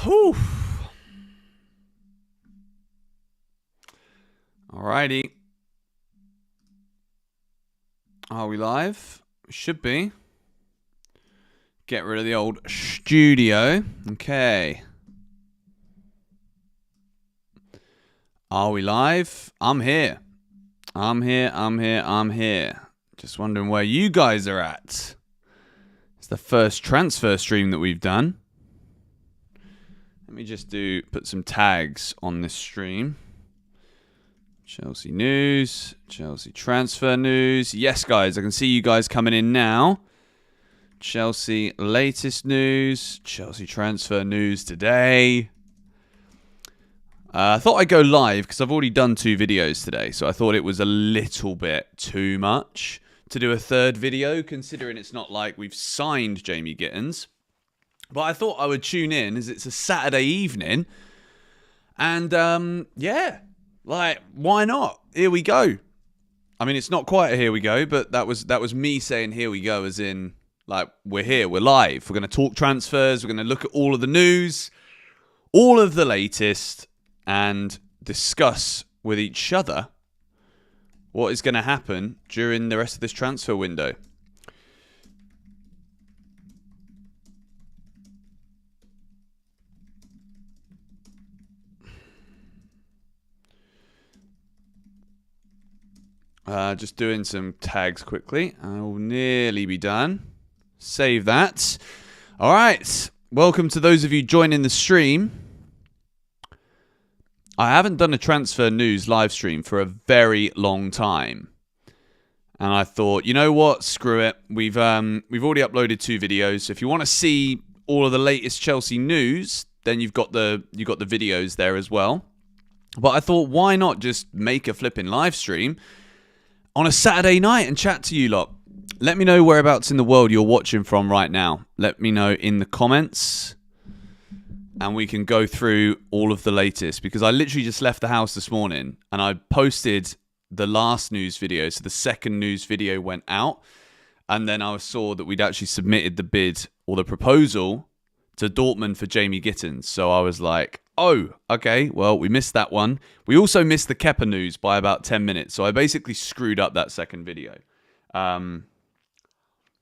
Whew. Alrighty. Are we live? We should be. Get rid of the old studio. Okay. Are we live? I'm here. I'm here. Just wondering where you guys are at. It's the first transfer stream that we've done. Let me just put some tags on this stream. Chelsea news, Chelsea transfer news. Yes, guys, I can see you guys coming in now. Chelsea latest news, Chelsea transfer news today. I thought I'd go live because I've already done 2 videos today, so I thought it was a little bit too much to do a third video, considering it's not like we've signed Jamie Gittens. But I thought I would tune in as it's a Saturday evening. And, yeah, like, why not? Here we go. I mean, it's not quite a here we go, but that was me saying here we go, as in, like, we're here, we're live. We're going to talk transfers, we're going to look at all of the news, all of the latest, and discuss with each other what is going to happen during the rest of this transfer window. Just doing some tags quickly. I will nearly be done. Save that. All right. Welcome to those of you joining the stream. I haven't done a transfer news live stream for a very long time. And I thought, you know what? Screw it. We've already uploaded 2 videos. So if you want to see all of the latest Chelsea news, then you've got the videos there as well. But I thought, why not just make a flipping live stream on a Saturday night and chat to you lot? Let me know whereabouts in the world you're watching from right now. Let me know in the comments, and we can go through all of the latest, because I literally just left the house this morning and I posted the last news video. So the second news video went out, and then I saw that we'd actually submitted the bid or the proposal to Dortmund for Jamie Gittens. So I was like, oh, okay, well, we missed that one. We also missed the Kepa news by about 10 minutes. So I basically screwed up that second video.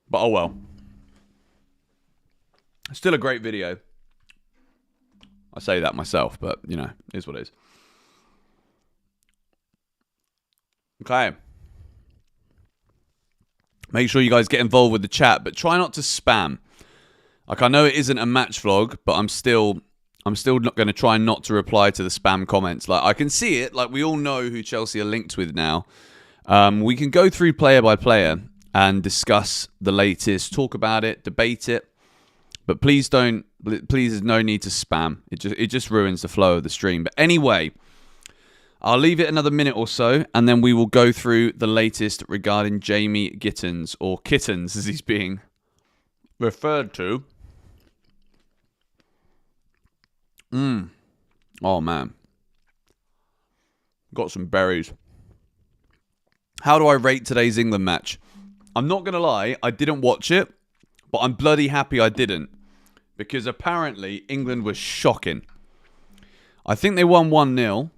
But oh well. Still a great video. I say that myself, but, you know, it is what it is. Okay. Make sure you guys get involved with the chat, but try not to spam. Like, I know it isn't a match vlog, but I'm still not going to try not to reply to the spam comments. Like, I can see it. Like, we all know who Chelsea are linked with now. We can go through player by player and discuss the latest, talk about it, debate it. But please there's no need to spam. It just ruins the flow of the stream. But anyway, I'll leave it another minute or so, and then we will go through the latest regarding Jamie Gittens, or Kittens as he's being referred to. Oh, man. Got some berries. How do I rate today's England match? I'm not going to lie, I didn't watch it, but I'm bloody happy I didn't, because apparently England was shocking. I think they won 1-0.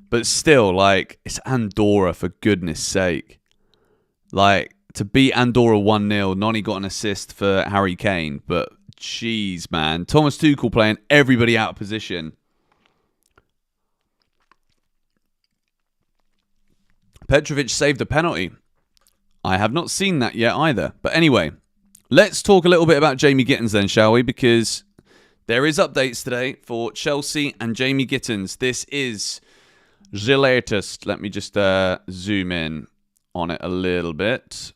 But still, like, it's Andorra, for goodness sake. Like, to beat Andorra 1-0, Noni got an assist for Harry Kane, but jeez, man. Thomas Tuchel playing everybody out of position. Petrovic saved a penalty. I have not seen that yet either. But anyway, let's talk a little bit about Jamie Gittens then, shall we? Because there is updates today for Chelsea and Jamie Gittens. This is the latest. Let me just zoom in on it a little bit.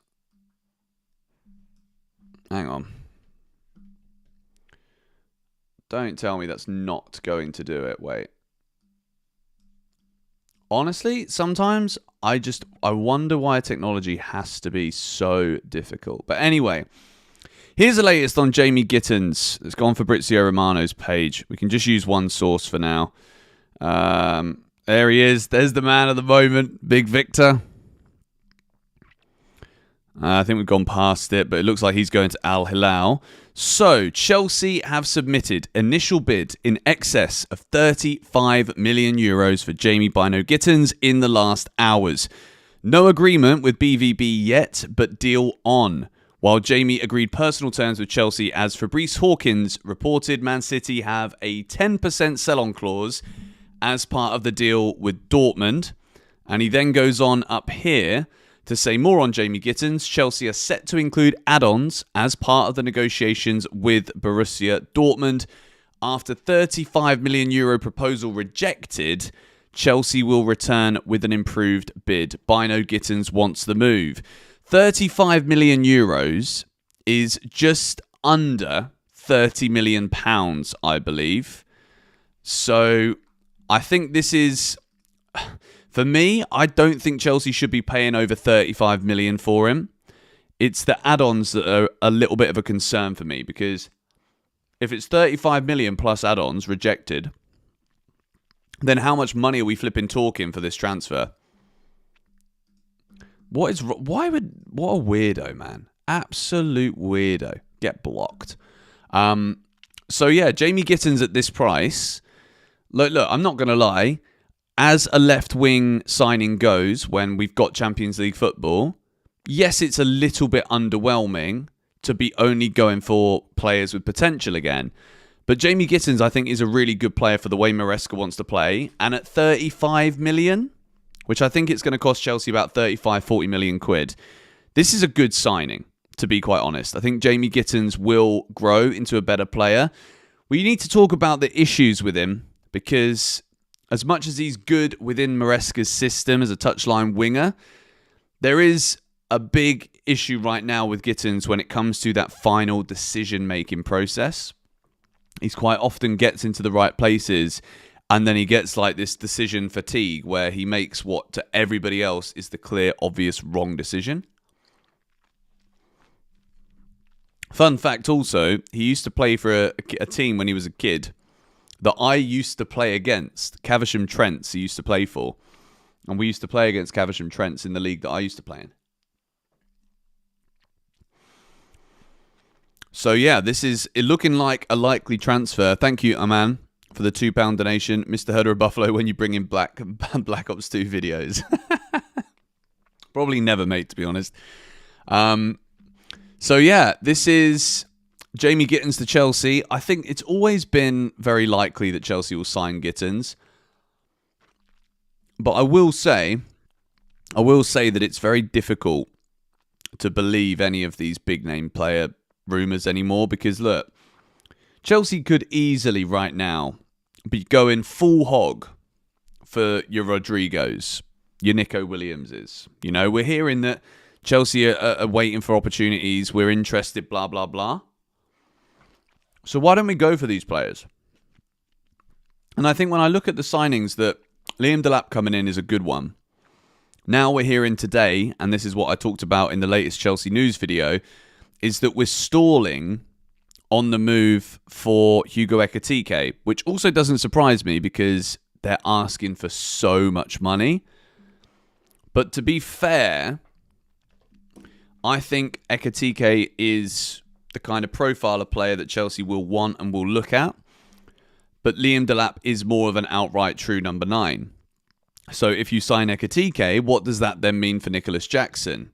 Hang on. Don't tell me that's not going to do it. Wait. Honestly, sometimes I wonder why technology has to be so difficult. But anyway, here's the latest on Jamie Gittens. It's gone Fabrizio Romano's page. We can just use one source for now. There he is. There's the man of the moment, Big Victor. I think we've gone past it, but it looks like he's going to Al Hilal. So, Chelsea have submitted initial bid in excess of 35 million euros for Jamie Bino Gittens in the last hours. No agreement with BVB yet, but deal on. While Jamie agreed personal terms with Chelsea, as Fabrice Hawkins reported, Man City have a 10% sell-on clause as part of the deal with Dortmund. And he then goes on up here to say more on Jamie Gittens. Chelsea are set to include add-ons as part of the negotiations with Borussia Dortmund. After €35 million proposal rejected, Chelsea will return with an improved bid. Bino Gittens wants the move. €35 million is just under £30 million, I believe. So I think this is... For me, I don't think Chelsea should be paying over 35 million for him. It's the add-ons that are a little bit of a concern for me, because if it's 35 million plus add-ons rejected, then how much money are we flipping talking for this transfer? What a weirdo, man. Absolute weirdo. Get blocked. So yeah, Jamie Gittens at this price. Look, I'm not going to lie. As a left-wing signing goes, when we've got Champions League football, yes, it's a little bit underwhelming to be only going for players with potential again. But Jamie Gittens, I think, is a really good player for the way Maresca wants to play. And at 35 million, which I think it's going to cost Chelsea about 35-40 million quid, this is a good signing, to be quite honest. I think Jamie Gittens will grow into a better player. We need to talk about the issues with him, because as much as he's good within Maresca's system as a touchline winger, there is a big issue right now with Gittens when it comes to that final decision-making process. He quite often gets into the right places, and then he gets like this decision fatigue where he makes what to everybody else is the clear, obvious wrong decision. Fun fact also, he used to play for a team when he was a kid that I used to play against. Caversham Trents he used to play for. And we used to play against Caversham Trents in the league that I used to play in. So yeah, this is looking like a likely transfer. Thank you, Aman, for the £2 donation. Mr. Herder of Buffalo, when you bring in Black Ops 2 videos. Probably never, mate, to be honest. So yeah, this is Jamie Gittens to Chelsea. I think it's always been very likely that Chelsea will sign Gittens. But I will say that it's very difficult to believe any of these big name player rumours anymore, because look, Chelsea could easily right now be going full hog for your Rodrigos, your Nico Williamses. You know, we're hearing that Chelsea are waiting for opportunities, we're interested, blah, blah, blah. So why don't we go for these players? And I think when I look at the signings, that Liam Delap coming in is a good one. Now we're hearing today, and this is what I talked about in the latest Chelsea news video, is that we're stalling on the move for Hugo Ekitike, which also doesn't surprise me because they're asking for so much money. But to be fair, I think Ekitike is the kind of profile of player that Chelsea will want and will look at. But Liam Delap is more of an outright true number 9. So if you sign Ekitike, what does that then mean for Nicholas Jackson?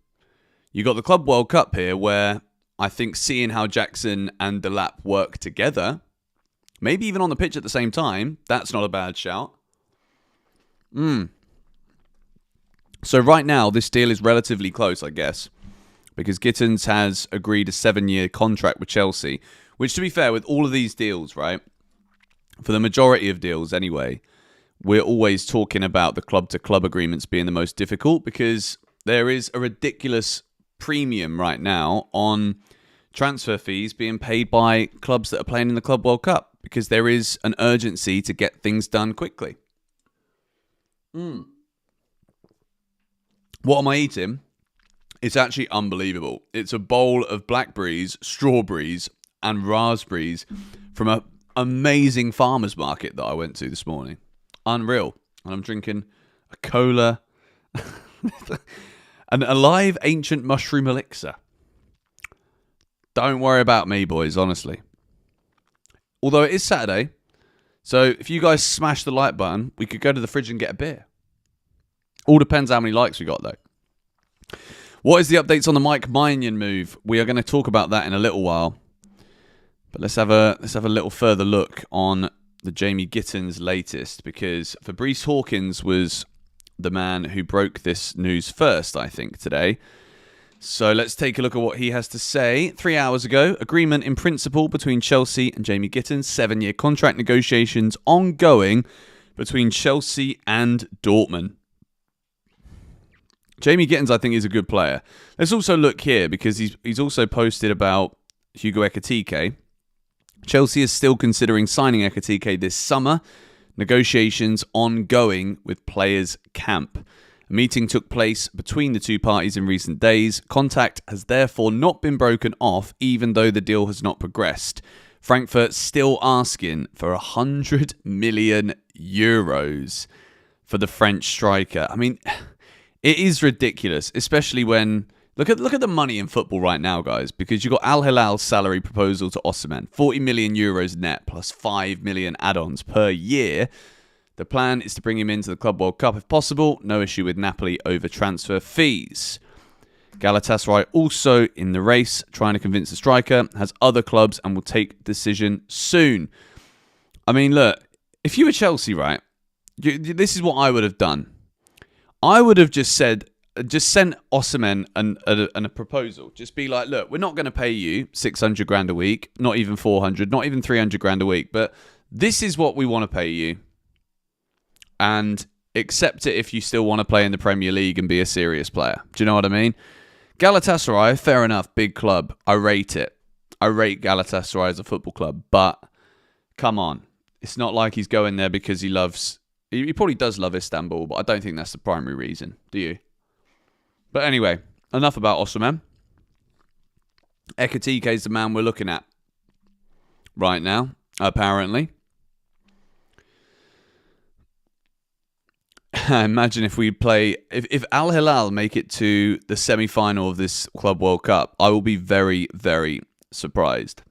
You got the Club World Cup here, where I think seeing how Jackson and Delap work together, maybe even on the pitch at the same time, that's not a bad shout. So right now, this deal is relatively close, I guess, because Gittens has agreed a 7-year contract with Chelsea, which, to be fair, with all of these deals, right, for the majority of deals anyway, we're always talking about the club-to-club agreements being the most difficult, because there is a ridiculous premium right now on transfer fees being paid by clubs that are playing in the Club World Cup, because there is an urgency to get things done quickly. What am I eating? It's actually unbelievable. It's a bowl of blackberries, strawberries, and raspberries from an amazing farmer's market that I went to this morning. Unreal. And I'm drinking a cola, an alive ancient mushroom elixir. Don't worry about me, boys, honestly. Although it is Saturday, so if you guys smash the like button, we could go to the fridge and get a beer. All depends how many likes we got, though. What is the updates on the Mike Maignan move? We are going to talk about that in a little while. But let's have a little further look on the Jamie Gittens latest, because Fabrice Hawkins was the man who broke this news first, I think, today. So let's take a look at what he has to say. 3 hours ago, agreement in principle between Chelsea and Jamie Gittens. 7-year contract negotiations ongoing between Chelsea and Dortmund. Jamie Gittens, I think, is a good player. Let's also look here, because he's also posted about Hugo Ekitike. Chelsea is still considering signing Ekitike this summer. Negotiations ongoing with players' camp. A meeting took place between the two parties in recent days. Contact has therefore not been broken off, even though the deal has not progressed. Frankfurt still asking for 100 million euros for the French striker. I mean, it is ridiculous, especially when look at the money in football right now, guys. Because you've got Al Hilal's salary proposal to Osimhen, 40 million euros net plus 5 million add-ons per year. The plan is to bring him into the Club World Cup if possible. No issue with Napoli over transfer fees. Galatasaray also in the race, trying to convince the striker, has other clubs and will take decision soon. I mean, look, if you were Chelsea, right, this is what I would have done. I would have just sent Osimhen a proposal. Just be like, look, we're not going to pay you 600 grand a week, not even 400, not even 300 grand a week, but this is what we want to pay you. And accept it if you still want to play in the Premier League and be a serious player. Do you know what I mean? Galatasaray, fair enough, big club. I rate it. I rate Galatasaray as a football club. But, come on. It's not like he's going there because he loves... He probably does love Istanbul, but I don't think that's the primary reason. Do you? But anyway, enough about Osimhen. Ekitike is the man we're looking at right now, apparently. Imagine if we play... If Al Hilal make it to the semi-final of this Club World Cup, I will be very, very surprised.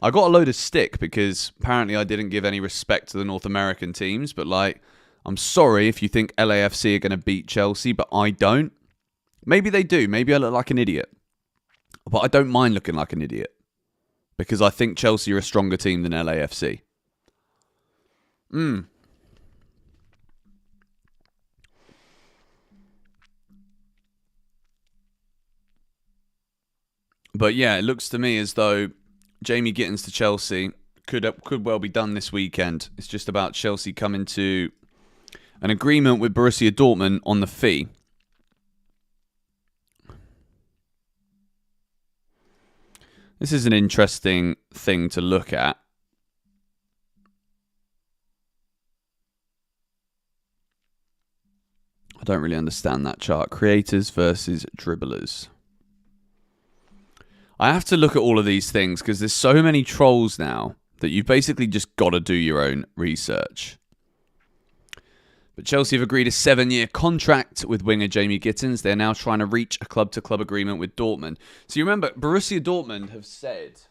I got a load of stick because apparently I didn't give any respect to the North American teams. But, like, I'm sorry if you think LAFC are going to beat Chelsea, but I don't. Maybe they do. Maybe I look like an idiot. But I don't mind looking like an idiot. Because I think Chelsea are a stronger team than LAFC. But yeah, it looks to me as though Jamie Gittens to Chelsea could well be done this weekend. It's just about Chelsea coming to an agreement with Borussia Dortmund on the fee. This is an interesting thing to look at. I don't really understand that chart. Creators versus dribblers. I have to look at all of these things because there's so many trolls now that you've basically just got to do your own research. But Chelsea have agreed a 7-year contract with winger Jamie Gittens. They're now trying to reach a club-to-club agreement with Dortmund. So you remember, Borussia Dortmund have said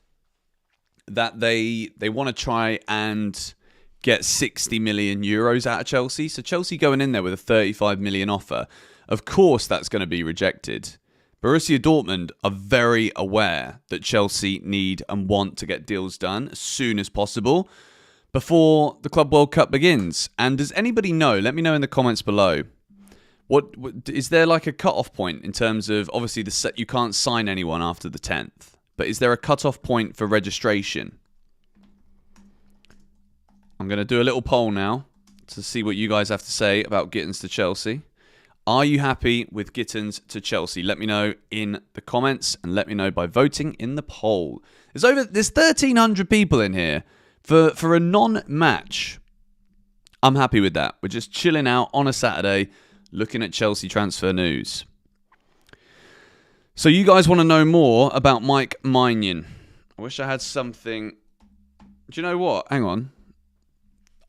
that they want to try and get 60 million euros out of Chelsea. So Chelsea going in there with a 35 million offer. Of course that's going to be rejected. Borussia Dortmund are very aware that Chelsea need and want to get deals done as soon as possible before the Club World Cup begins. And does anybody know? Let me know in the comments below. What is there like a cut-off point in terms of, obviously you can't sign anyone after the 10th, but is there a cut-off point for registration? I'm going to do a little poll now to see what you guys have to say about Gittens to Chelsea. Are you happy with Gittens to Chelsea? Let me know in the comments and let me know by voting in the poll. There's 1,300 people in here for a non-match. I'm happy with that. We're just chilling out on a Saturday looking at Chelsea transfer news. So you guys want to know more about Mike Maignan. I wish I had something... Do you know what? Hang on.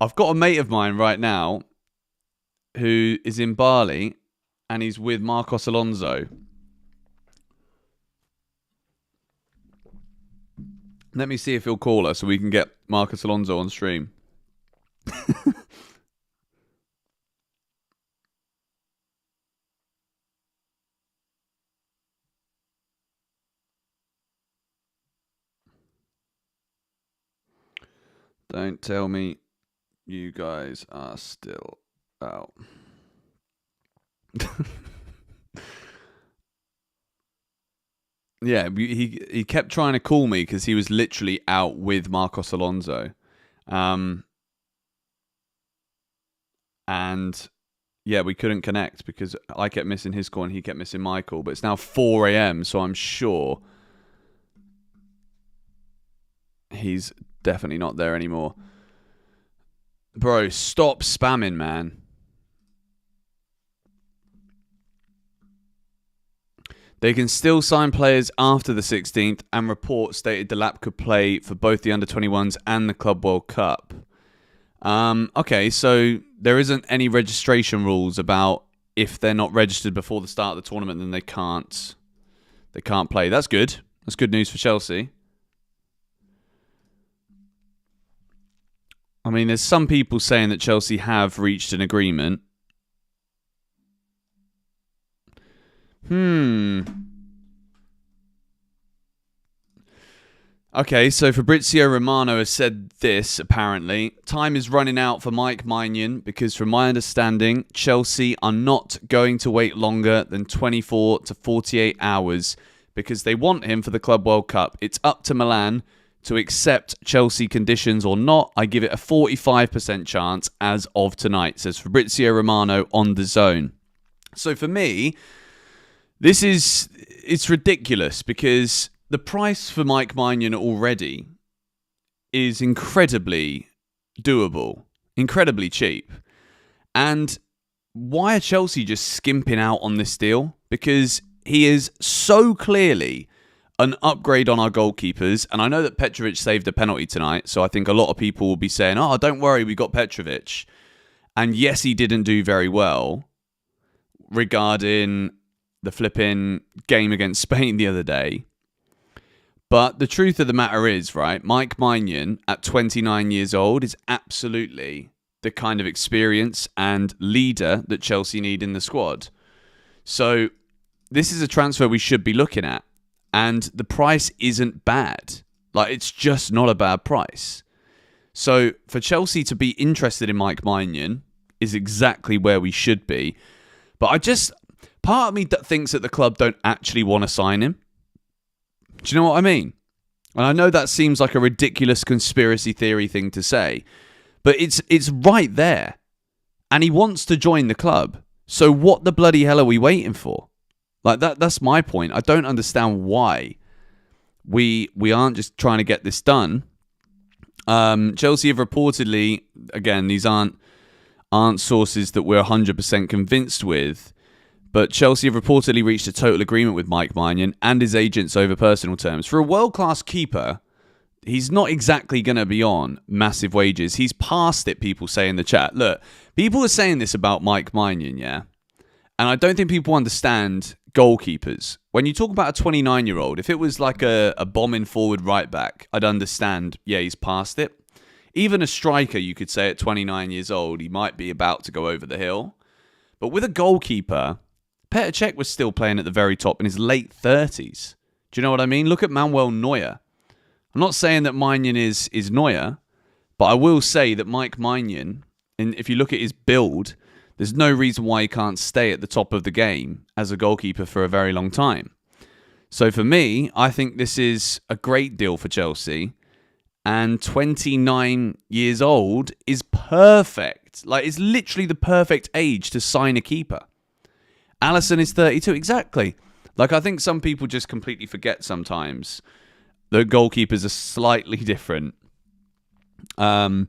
I've got a mate of mine right now who is in Bali and he's with Marcos Alonso. Let me see if he'll call us so we can get Marcos Alonso on stream. Don't tell me you guys are still out. Yeah, he kept trying to call me because he was literally out with Marcos Alonso. And yeah, we couldn't connect because I kept missing his call and he kept missing my call. But it's now 4 a.m, so I'm sure he's definitely not there anymore. Bro, stop spamming, man. They can still sign players after the 16th, and reports stated the Lap could play for both the under-21s and the Club World Cup. Okay, so there isn't any registration rules about if they're not registered before the start of the tournament, then they can't play. That's good. That's good news for Chelsea. I mean, there's some people saying that Chelsea have reached an agreement. Okay, so Fabrizio Romano has said this, apparently. Time is running out for Mike Maignan because, from my understanding, Chelsea are not going to wait longer than 24 to 48 hours because they want him for the Club World Cup. It's up to Milan to accept Chelsea conditions or not. I give it a 45% chance as of tonight, says Fabrizio Romano on The Zone. So for me, it's ridiculous because the price for Mike Maignan already is incredibly doable, incredibly cheap. And why are Chelsea just skimping out on this deal? Because he is so clearly an upgrade on our goalkeepers. And I know that Petrovic saved a penalty tonight, so I think a lot of people will be saying, oh, don't worry, we got Petrovic. And yes, he didn't do very well regarding the flipping game against Spain the other day. But the truth of the matter is, right, Mike Maignan at 29 years old is absolutely the kind of experience and leader that Chelsea need in the squad. So this is a transfer we should be looking at. And the price isn't bad. Like, it's just not a bad price. So for Chelsea to be interested in Mike Maignan is exactly where we should be. But part of me thinks that the club don't actually want to sign him. Do you know what I mean? And I know that seems like a ridiculous conspiracy theory thing to say, but it's right there. And he wants to join the club. So what the bloody hell are we waiting for? Like that's my point. I don't understand why we aren't just trying to get this done. Chelsea have reportedly, again, these aren't sources that we're 100% convinced with, but Chelsea have reportedly reached a total agreement with Mike Maignan and his agents over personal terms. For a world-class keeper, he's not exactly going to be on massive wages. He's past it, people say in the chat. Look, people are saying this about Mike Maignan, yeah? And I don't think people understand goalkeepers. When you talk about a 29-year-old, if it was like a bombing forward right back, I'd understand, yeah, he's past it. Even a striker, you could say at 29 years old, he might be about to go over the hill. But with a goalkeeper, Petr Cech was still playing at the very top in his late 30s. Do you know what I mean? Look at Manuel Neuer. I'm not saying that Maignan is Neuer, but I will say that Mike Maignan, and if you look at his build, there's no reason why he can't stay at the top of the game as a goalkeeper for a very long time. So for me, I think this is a great deal for Chelsea. And 29 years old is perfect. Like, it's literally the perfect age to sign a keeper. Alisson is 32, exactly. Like, I think some people just completely forget sometimes that goalkeepers are slightly different. But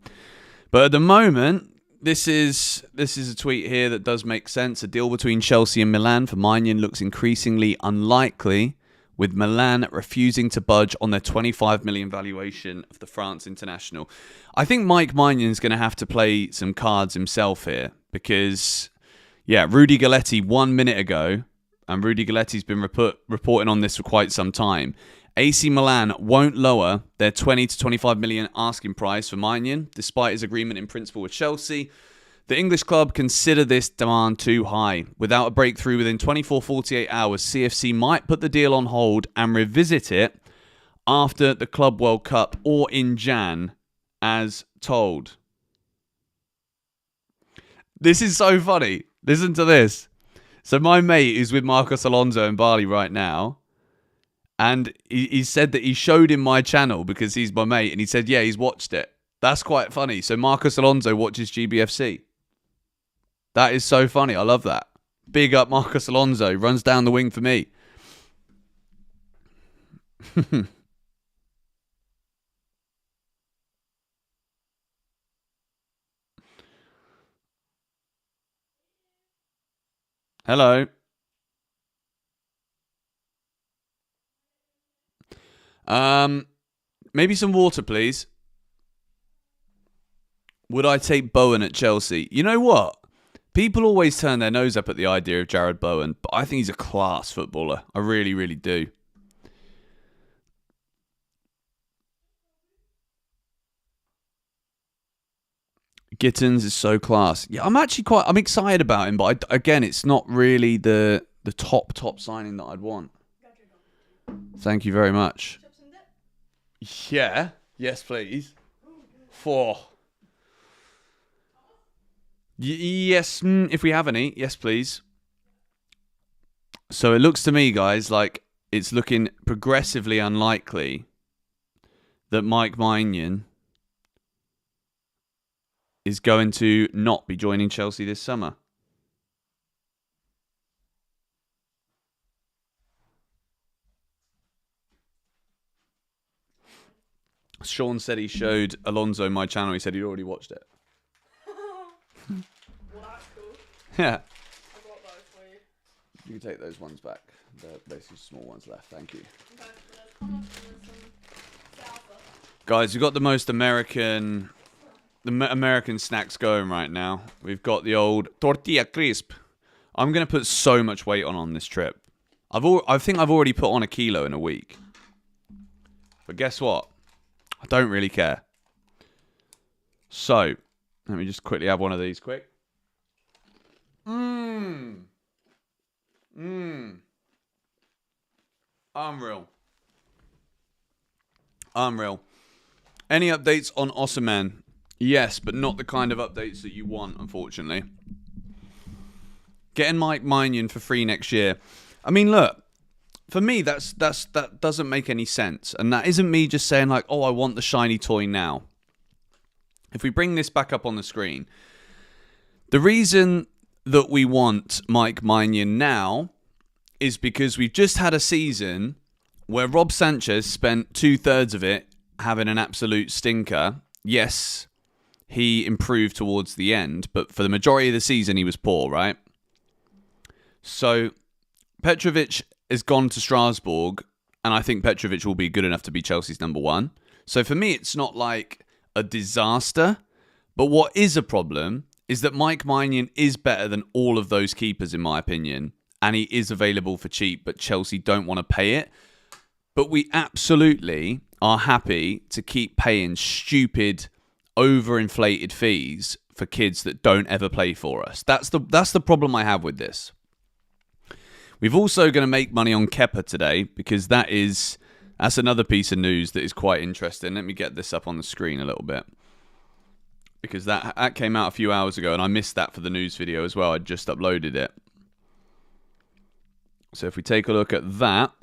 at the moment, this is a tweet here that does make sense. A deal between Chelsea and Milan for Maignan looks increasingly unlikely, with Milan refusing to budge on their 25 million valuation of the France international. I think Mike Maignan is going to have to play some cards himself here because, yeah, Rudy Galletti 1 minute ago, and Rudy Galletti's been reporting on this for quite some time, AC Milan won't lower their 20 to 25 million asking price for Maignan, despite his agreement in principle with Chelsea. The English club consider this demand too high. Without a breakthrough within 24-48 hours, CFC might put the deal on hold and revisit it after the Club World Cup or in Jan, as told. This is so funny. Listen to this. So my mate is with Marcos Alonso in Bali right now. And he said that he showed him my channel because he's my mate. And he said, yeah, he's watched it. That's quite funny. So Marcos Alonso watches GBFC. That is so funny. I love that. Big up Marcos Alonso. Runs down the wing for me. Hello. Maybe some water, please. Would I take Bowen at Chelsea? You know what? People always turn their nose up at the idea of Jared Bowen, but I think he's a class footballer. I really, really do. Gittens is so class. Yeah, I'm excited about him, but again, it's not really the top signing that I'd want. Thank you very much. Yeah. Yes, please. 4. Yes, if we have any. Yes, please. So it looks to me, guys, like it's looking progressively unlikely that Mike Maignan is going to not be joining Chelsea this summer. Sean said he showed Alonso my channel. He said he'd already watched it. Well, that's cool. Yeah. I got those for you. You can take those ones back. They're basically small ones left. Thank you. Okay, so there's hummus and there's some salsa. Guys, we've got the most American snacks going right now. We've got the old tortilla crisp. I'm going to put so much weight on this trip. I think I've already put on 1 kilo in a week. But guess what? I don't really care. So, let me just quickly have one of these quick. Unreal. Any updates on Osimhen? Yes, but not the kind of updates that you want, unfortunately. Getting Mike Maignan for free next year. I mean, look, for me, that doesn't make any sense. And that isn't me just saying like, oh, I want the shiny toy now. If we bring this back up on the screen, the reason that we want Mike Maignan now is because we've just had a season where Rob Sanchez spent 2/3 of it having an absolute stinker. Yes, he improved towards the end, but for the majority of the season, he was poor, right? So Petrovic has gone to Strasbourg, and I think Petrovic will be good enough to be Chelsea's number 1. So for me, it's not like a disaster. But what is a problem is that Mike Maignan is better than all of those keepers, in my opinion. And he is available for cheap, but Chelsea don't want to pay it. But we absolutely are happy to keep paying stupid, overinflated fees for kids that don't ever play for us. That's the problem I have with this. We've also going to make money on Kepa today because that's another piece of news that is quite interesting. Let me get this up on the screen a little bit because that came out a few hours ago and I missed that for the news video as well. I just uploaded it. So if we take a look at that,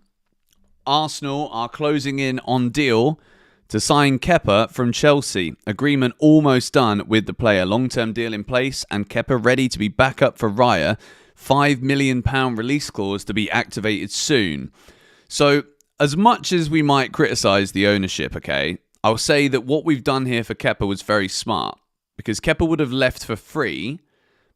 Arsenal are closing in on deal to sign Kepa from Chelsea. Agreement almost done with the player. Long-term deal in place and Kepa ready to be back up for Raya. £5 million release clause to be activated soon. So, as much as we might criticise the ownership, okay, I'll say that what we've done here for Kepa was very smart. Because Kepa would have left for free,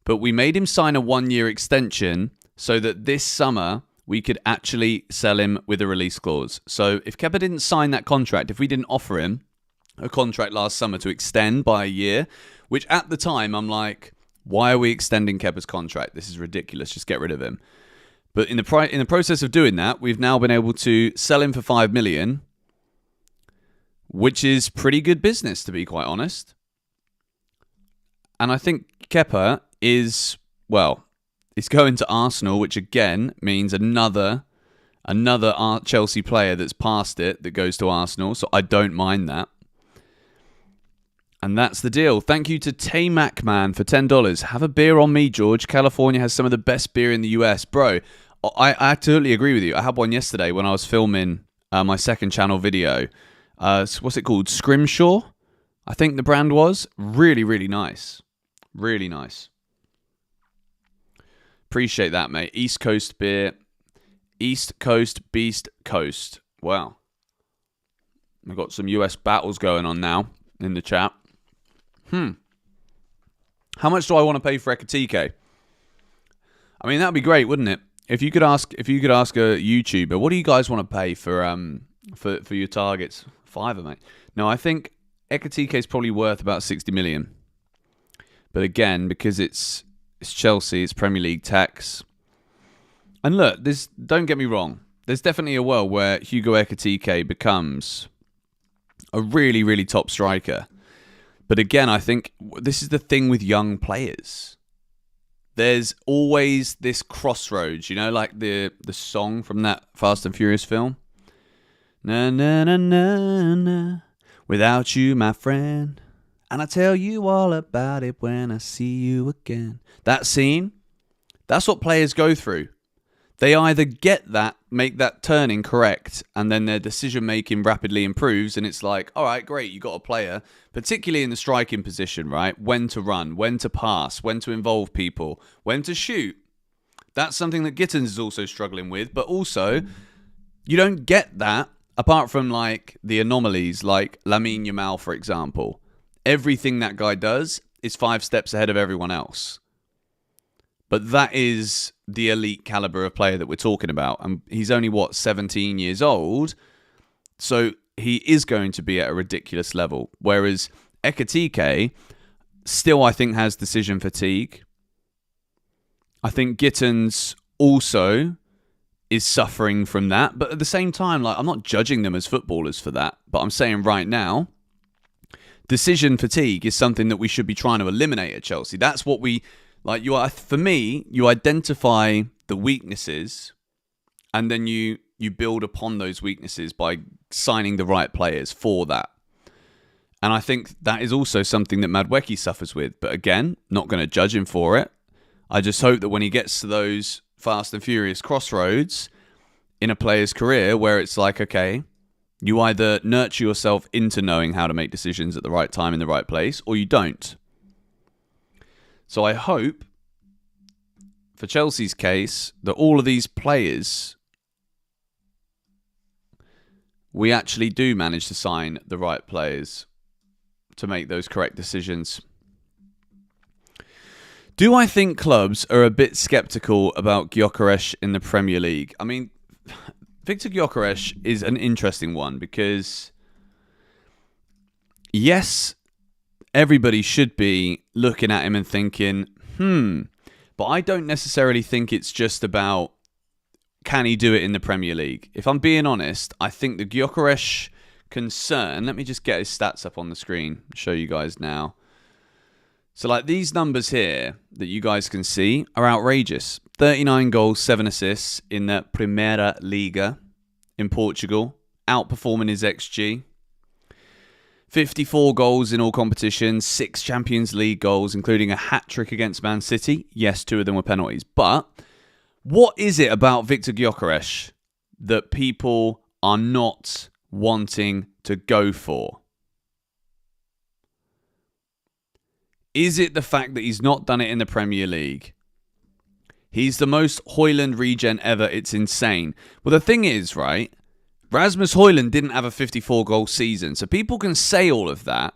but we made him sign a 1-year extension so that this summer we could actually sell him with a release clause. So, if Kepa didn't sign that contract, if we didn't offer him a contract last summer to extend by a year, which at the time I'm like, why are we extending Kepa's contract? This is ridiculous. Just get rid of him. But in the process of doing that, we've now been able to sell him for 5 million, which is pretty good business, to be quite honest. And I think Kepa is, well, it's going to Arsenal, which again means another Chelsea player that's past it that goes to Arsenal. So I don't mind that. And that's the deal. Thank you to Tamac Man for $10. Have a beer on me, George. California has some of the best beer in the US. Bro, I totally agree with you. I had one yesterday when I was filming my second channel video. What's it called? Scrimshaw, I think the brand was. Really, really nice. Really nice. Appreciate that, mate. East Coast beer. East Coast, Beast Coast. Wow. We've got some US battles going on now in the chat. How much do I want to pay for Ekatike? I mean, that'd be great, wouldn't it? If you could ask a YouTuber, what do you guys want to pay for your targets? Fiverr, mate. No, I think Ekatike is probably worth about 60 million. But again, because it's Chelsea, it's Premier League tax. And look, don't get me wrong. There's definitely a world where Hugo Ekatike becomes a really, really top striker. But again, I think this is the thing with young players. There's always this crossroads, you know, like the song from that Fast and Furious film. Na na na na na, without you, my friend, and I tell you all about it when I see you again. That scene, that's what players go through. They either get that, make that turning correct, and then their decision-making rapidly improves, and it's like, all right, great, you got a player, particularly in the striking position, right? When to run, when to pass, when to involve people, when to shoot. That's something that Gittens is also struggling with, but also, you don't get that, apart from, like, the anomalies, like Lamine Yamal, for example. Everything that guy does is 5 steps ahead of everyone else. But that is the elite caliber of player that we're talking about. And he's only, 17 years old. So he is going to be at a ridiculous level. Whereas Ekatike still, I think, has decision fatigue. I think Gittens also is suffering from that. But at the same time, like, I'm not judging them as footballers for that. But I'm saying right now, decision fatigue is something that we should be trying to eliminate at Chelsea. That's what we... Like, for me, you identify the weaknesses and then you build upon those weaknesses by signing the right players for that. And I think that is also something that Mudryk suffers with. But again, not going to judge him for it. I just hope that when he gets to those fast and furious crossroads in a player's career where it's like, okay, you either nurture yourself into knowing how to make decisions at the right time in the right place, or you don't. So I hope, for Chelsea's case, that all of these players, we actually do manage to sign the right players to make those correct decisions. Do I think clubs are a bit sceptical about Gyökeres in the Premier League? I mean, Viktor Gyökeres is an interesting one because, yes, everybody should be looking at him and thinking, but I don't necessarily think it's just about can he do it in the Premier League. If I'm being honest, I think the Gyökeres concern, let me just get his stats up on the screen, show you guys now. So like these numbers here that you guys can see are outrageous. 39 goals, 7 assists in the Primeira Liga in Portugal, outperforming his XG. 54 goals in all competitions, 6 Champions League goals, including a hat-trick against Man City. Yes, 2 of them were penalties. But what is it about Viktor Gyökeres that people are not wanting to go for? Is it the fact that he's not done it in the Premier League? He's the most Højlund regen ever. It's insane. Well, the thing is, right, Rasmus Højlund didn't have a 54-goal season, so people can say all of that,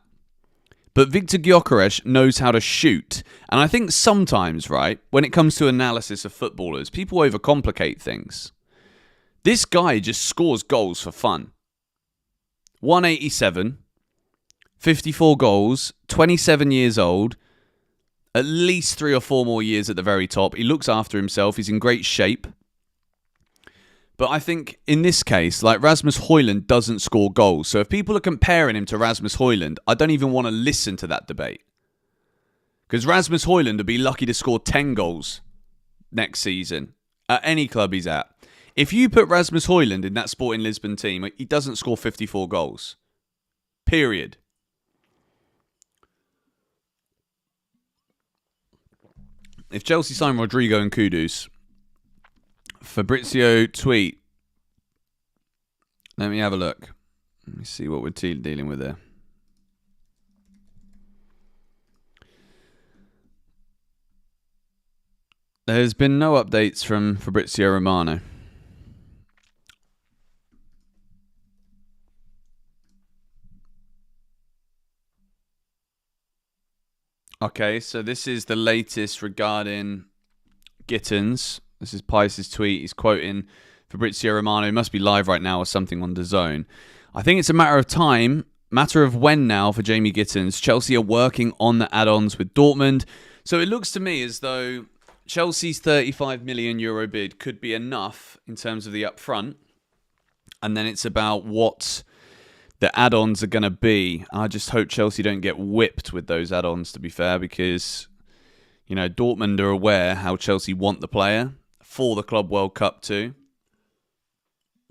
but Viktor Gyökeres knows how to shoot. And I think sometimes, right, when it comes to analysis of footballers, people overcomplicate things. This guy just scores goals for fun. 187, 54 goals, 27 years old, at least 3 or 4 more years at the very top. He looks after himself. He's in great shape. But I think in this case, like Rasmus Højlund doesn't score goals. So if people are comparing him to Rasmus Højlund, I don't even want to listen to that debate. Because Rasmus Højlund would be lucky to score 10 goals next season at any club he's at. If you put Rasmus Højlund in that Sporting Lisbon team, he doesn't score 54 goals. Period. If Chelsea sign Rodrigo and Kudus, Fabrizio tweet. Let me have a look. Let me see what we're dealing with there. There's been no updates from Fabrizio Romano. Okay, so this is the latest regarding Gittens. This is Pice's tweet. He's quoting Fabrizio Romano. He must be live right now or something on DAZN. I think it's a matter of time, matter of when now for Jamie Gittens. Chelsea are working on the add-ons with Dortmund. So it looks to me as though Chelsea's €35 million bid could be enough in terms of the upfront. And then it's about what the add-ons are going to be. I just hope Chelsea don't get whipped with those add-ons, to be fair, because, you know, Dortmund are aware how Chelsea want the player for the Club World Cup too.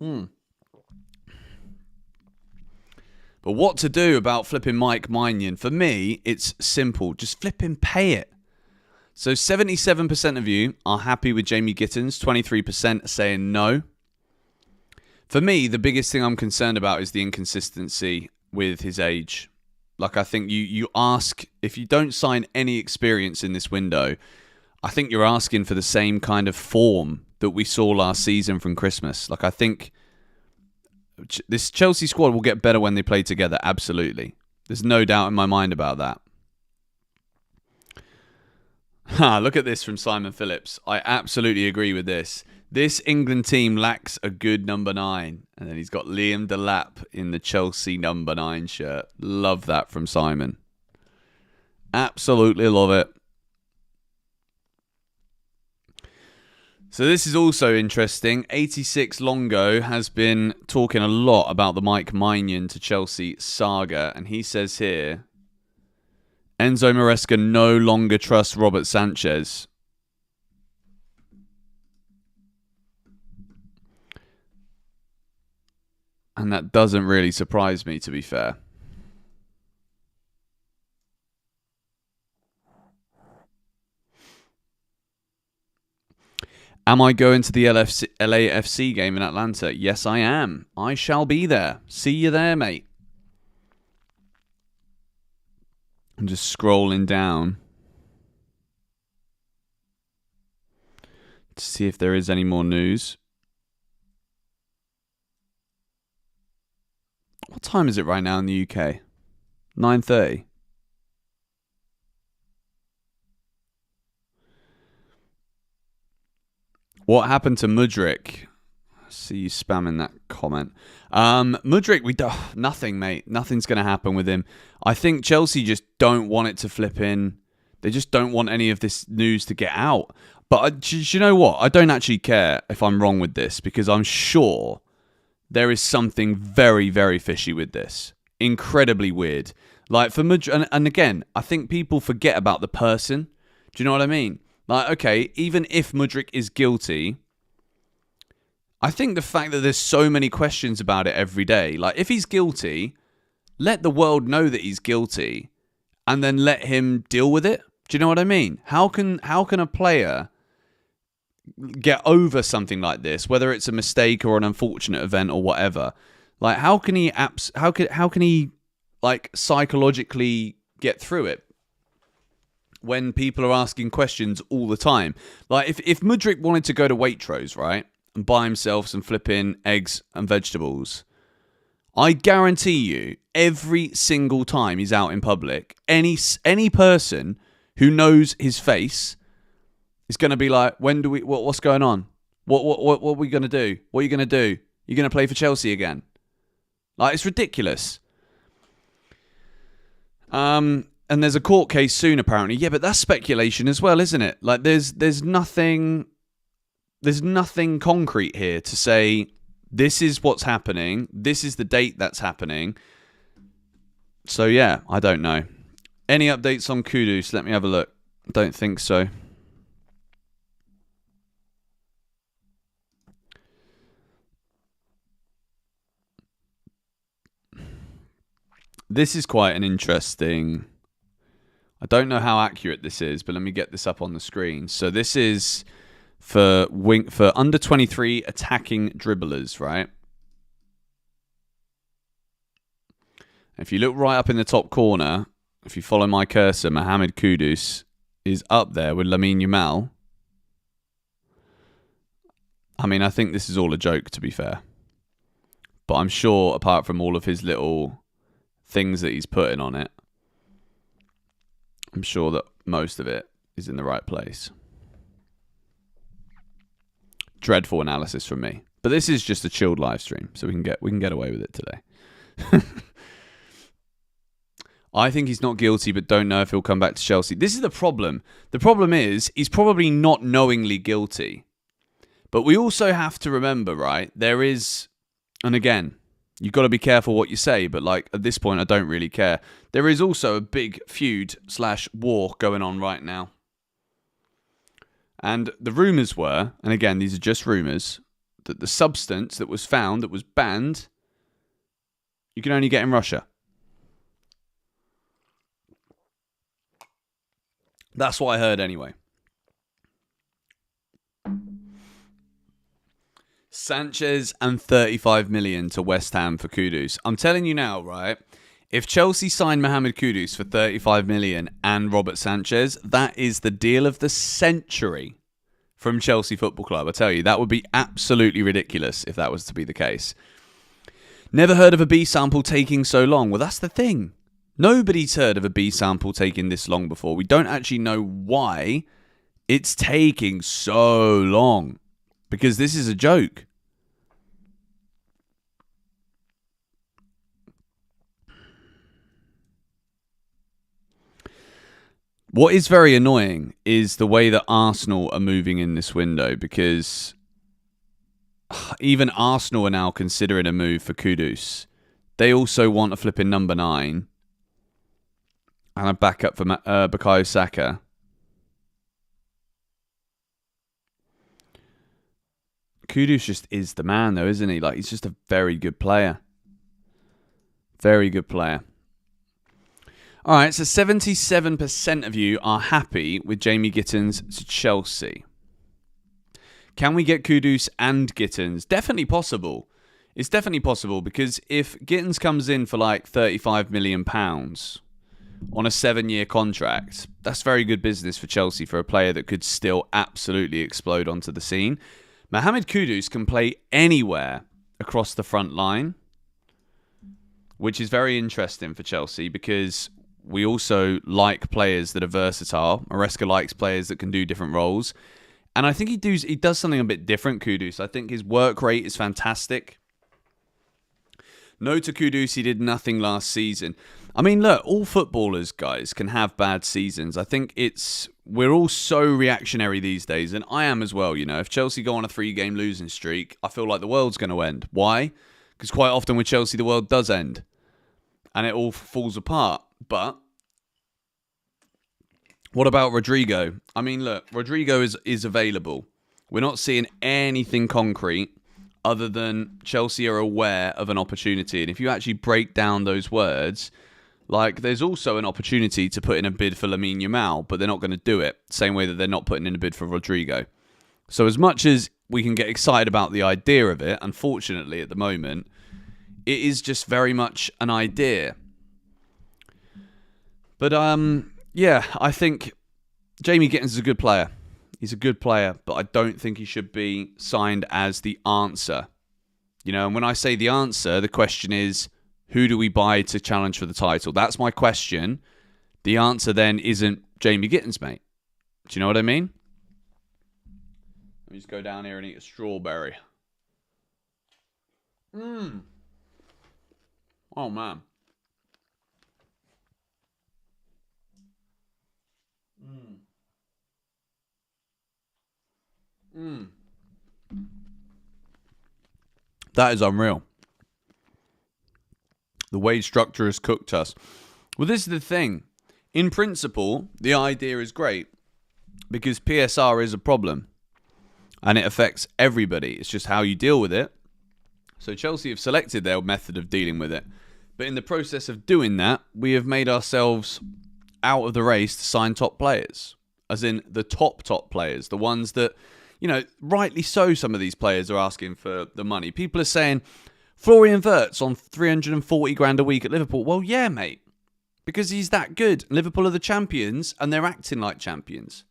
But what to do about flipping Mike Maignan? For me, it's simple. Just flip him, pay it. So 77% of you are happy with Jamie Gittens. 23% are saying no. For me, the biggest thing I'm concerned about is the inconsistency with his age. Like, I think you ask, if you don't sign any experience in this window, I think you're asking for the same kind of form that we saw last season from Christmas. Like, I think this Chelsea squad will get better when they play together, absolutely. There's no doubt in my mind about that. Look at this from Simon Phillips. I absolutely agree with this. This England team lacks a good number 9. And then he's got Liam Delap in the Chelsea number 9 shirt. Love that from Simon. Absolutely love it. So this is also interesting. 86 Longo has been talking a lot about the Mike Maignan to Chelsea saga. And he says here, Enzo Maresca no longer trusts Robert Sanchez. And that doesn't really surprise me, to be fair. Am I going to the LAFC game in Atlanta? Yes, I am. I shall be there. See you there, mate. I'm just scrolling down to see if there is any more news. What time is it right now in the UK? 9:30. What happened to Mudryk? I see you spamming that comment. Mudryk, nothing, mate. Nothing's going to happen with him. I think Chelsea just don't want it to flip in. They just don't want any of this news to get out. But do you know what? I don't actually care if I'm wrong with this, because I'm sure there is something very, very fishy with this. Incredibly weird. Like for Mudryk, and again, I think people forget about the person. Do you know what I mean? Like, okay, even if Mudryk is guilty, I think the fact that there's so many questions about it every day, like if he's guilty, let the world know that he's guilty and then let him deal with it. Do you know what I mean? How can a player get over something like this, whether it's a mistake or an unfortunate event or whatever? Like, how can he like psychologically get through it when people are asking questions all the time? Like, if Mudryk wanted to go to Waitrose, right, and buy himself some flipping eggs and vegetables, I guarantee you, every single time he's out in public, any person who knows his face is going to be like, what's going on? What are we going to do? What are you going to do? You're going to play for Chelsea again? Like, it's ridiculous. And there's a court case soon, apparently. Yeah, but that's speculation as well, isn't it? Like, there's nothing there's nothing concrete here to say this is what's happening, this is the date that's happening. So yeah, I don't know. Any updates on Kudus? Let me have a look. Don't think so. This is quite an interesting... I don't know how accurate this is, but let me get this up on the screen. So this is for under 23 attacking dribblers, right? If you look right up in the top corner, if you follow my cursor, Mohamed Kudus is up there with Lamine Yamal. I mean, I think this is all a joke, to be fair. But I'm sure, apart from all of his little things that he's putting on it, I'm sure that most of it is in the right place. Dreadful analysis from me. But this is just a chilled live stream, so we can get away with it today. I think he's not guilty, but don't know if he'll come back to Chelsea. This is the problem. The problem is he's probably not knowingly guilty. But we also have to remember, right, there is, and again, you've got to be careful what you say, but like at this point, I don't really care. There is also a big feud/war going on right now. And the rumours were, and again, these are just rumours, that the substance that was found, that was banned, you can only get in Russia. That's what I heard anyway. Sanchez and 35 million to West Ham for Kudus. I'm telling you now, right? If Chelsea signed Mohamed Kudus for 35 million and Robert Sanchez, that is the deal of the century from Chelsea Football Club. I tell you, that would be absolutely ridiculous if that was to be the case. Never heard of a B sample taking so long. Well, that's the thing. Nobody's heard of a B sample taking this long before. We don't actually know why it's taking so long. Because this is a joke. What is very annoying is the way that Arsenal are moving in this window, because even Arsenal are now considering a move for Kudus. They also want a flipping number 9 and a backup for Bukayo Saka. Kudus just is the man, though, isn't he? Like, he's just a very good player. Very good player. All right, so 77% of you are happy with Jamie Gittens to Chelsea. Can we get Kudus and Gittens? Definitely possible. It's definitely possible, because if Gittens comes in for like £35 million on a 7-year contract, that's very good business for Chelsea for a player that could still absolutely explode onto the scene. Mohamed Kudus can play anywhere across the front line, which is very interesting for Chelsea, because we also like players that are versatile. Maresca likes players that can do different roles. And I think he does something a bit different, Kudus. I think his work rate is fantastic. No to Kudus, he did nothing last season. I mean, look, all footballers, guys, can have bad seasons. I think we're all so reactionary these days, and I am as well. You know, if Chelsea go on a 3-game losing streak, I feel like the world's going to end. Why? Because quite often with Chelsea, the world does end, and it all falls apart. But what about Rodrigo? I mean, look, Rodrigo is available. We're not seeing anything concrete other than Chelsea are aware of an opportunity. And if you actually break down those words, like, there's also an opportunity to put in a bid for Lamine Yamal, but they're not going to do it. Same way that they're not putting in a bid for Rodrigo. So as much as we can get excited about the idea of it, unfortunately at the moment, it is just very much an idea. But yeah, I think Jamie Gittens is a good player. He's a good player, but I don't think he should be signed as the answer. You know, and when I say the answer, the question is, who do we buy to challenge for the title? That's my question. The answer then isn't Jamie Gittens, mate. Do you know what I mean? Let me just go down here and eat a strawberry. Oh, man. That is unreal. The wage structure has cooked us. Well, this is the thing. In principle, the idea is great because PSR is a problem and it affects everybody. It's just how you deal with it. So Chelsea have selected their method of dealing with it. But in the process of doing that, we have made ourselves out of the race to sign top players. As in the top players. The ones that, rightly so, some of these players are asking for the money. People are saying, Florian Wirtz on 340 grand a week at Liverpool. Well, yeah, mate. Because he's that good. Liverpool are the champions and they're acting like champions.